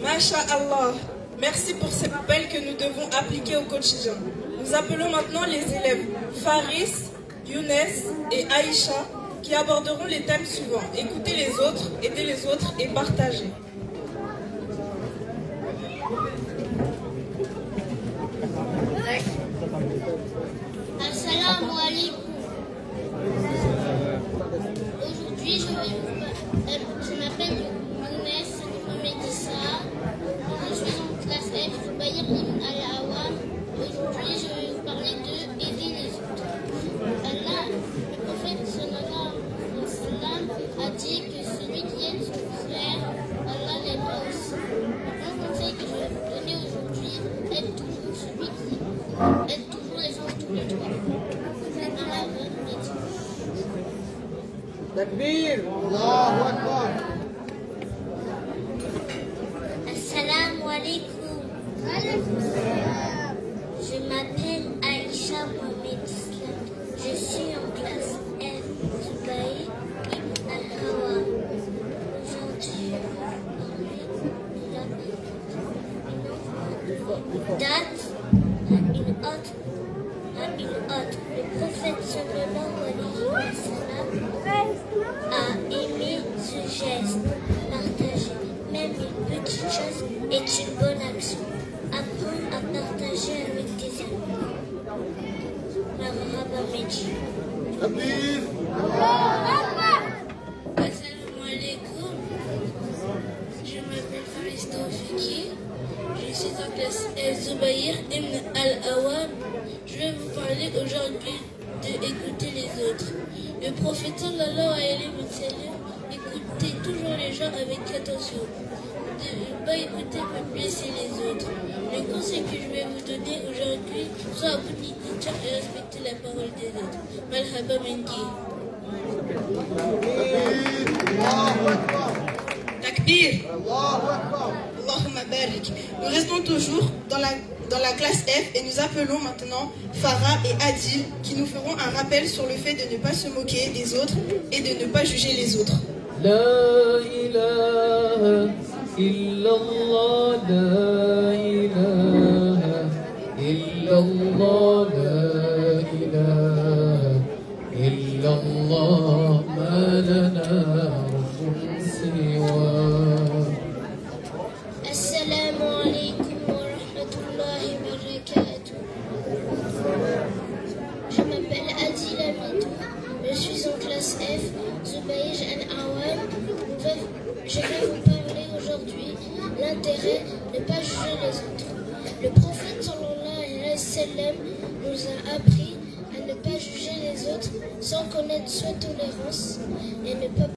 Masha'Allah. Merci pour ces rappels que nous devons appliquer au quotidien. Nous appelons maintenant les élèves Faris, Younes et Aïcha qui aborderont les thèmes suivants. Écouter les autres, aider les autres et partager. Assalamu alaikum. Aujourd'hui, je m'appelle Younes Mohamed Issa. Je suis en classe F, Zubair ibn al-Awam. Aujourd'hui, je vais vous parler de aider les autres. Allah, le prophète sallallahu alayhi wa sallam a dit que celui qui aide son frère, Allah l'aidera aussi. Le conseil que je vais vous donner aujourd'hui, aide toujours celui qui aide toujours les gens tous les jours. Takbir! Allahu Akbar! Assalamu alaikum. Je m'appelle Aïcha Mohamed Islam. Je suis en classe F, Zubair ibn al-Hawa. Aujourd'hui, je vais vous parler de la une autre. Le prophète sallallahu alayhi wa sallam a aimé ce geste. Partager même une petite chose est une bonne action. Apprendre à partager avec tes amis. Marhaba Menji. Assalamu alaikum. Je m'appelle Faris Taufiki. Je suis en classe Zubair ibn al-Awam. Je vais vous parler aujourd'hui de écouter les autres. Le prophète sallallahu alayhi wa sallam écoutait toujours les gens avec attention. Ne pas écouter pour blesser les autres. Le conseil que je vais vous donner aujourd'hui, soit à bout d'écoute et respecter la parole des autres. Marhaba Menji. Takbir. Allahumma barik. Nous restons toujours dans la classe F et nous appelons maintenant Farah et Adil qui nous feront un rappel sur le fait de ne pas se moquer des autres et de ne pas juger les autres. La ilaha illallah, la ilaha illallah, la ilaha illallah, ma lana rabbun siwa. Assalamu alaikum wa rahmatullahi wa barakatuh. Je m'appelle Adil Amidou. Je suis en classe F, Zubair al-Awam. Je vais vous parler aujourd'hui l'intérêt de ne pas juger les autres. Le prophète sallallahu alayhi wa sallam nous a appris à ne pas juger les autres sans connaître sa tolérance et ne pas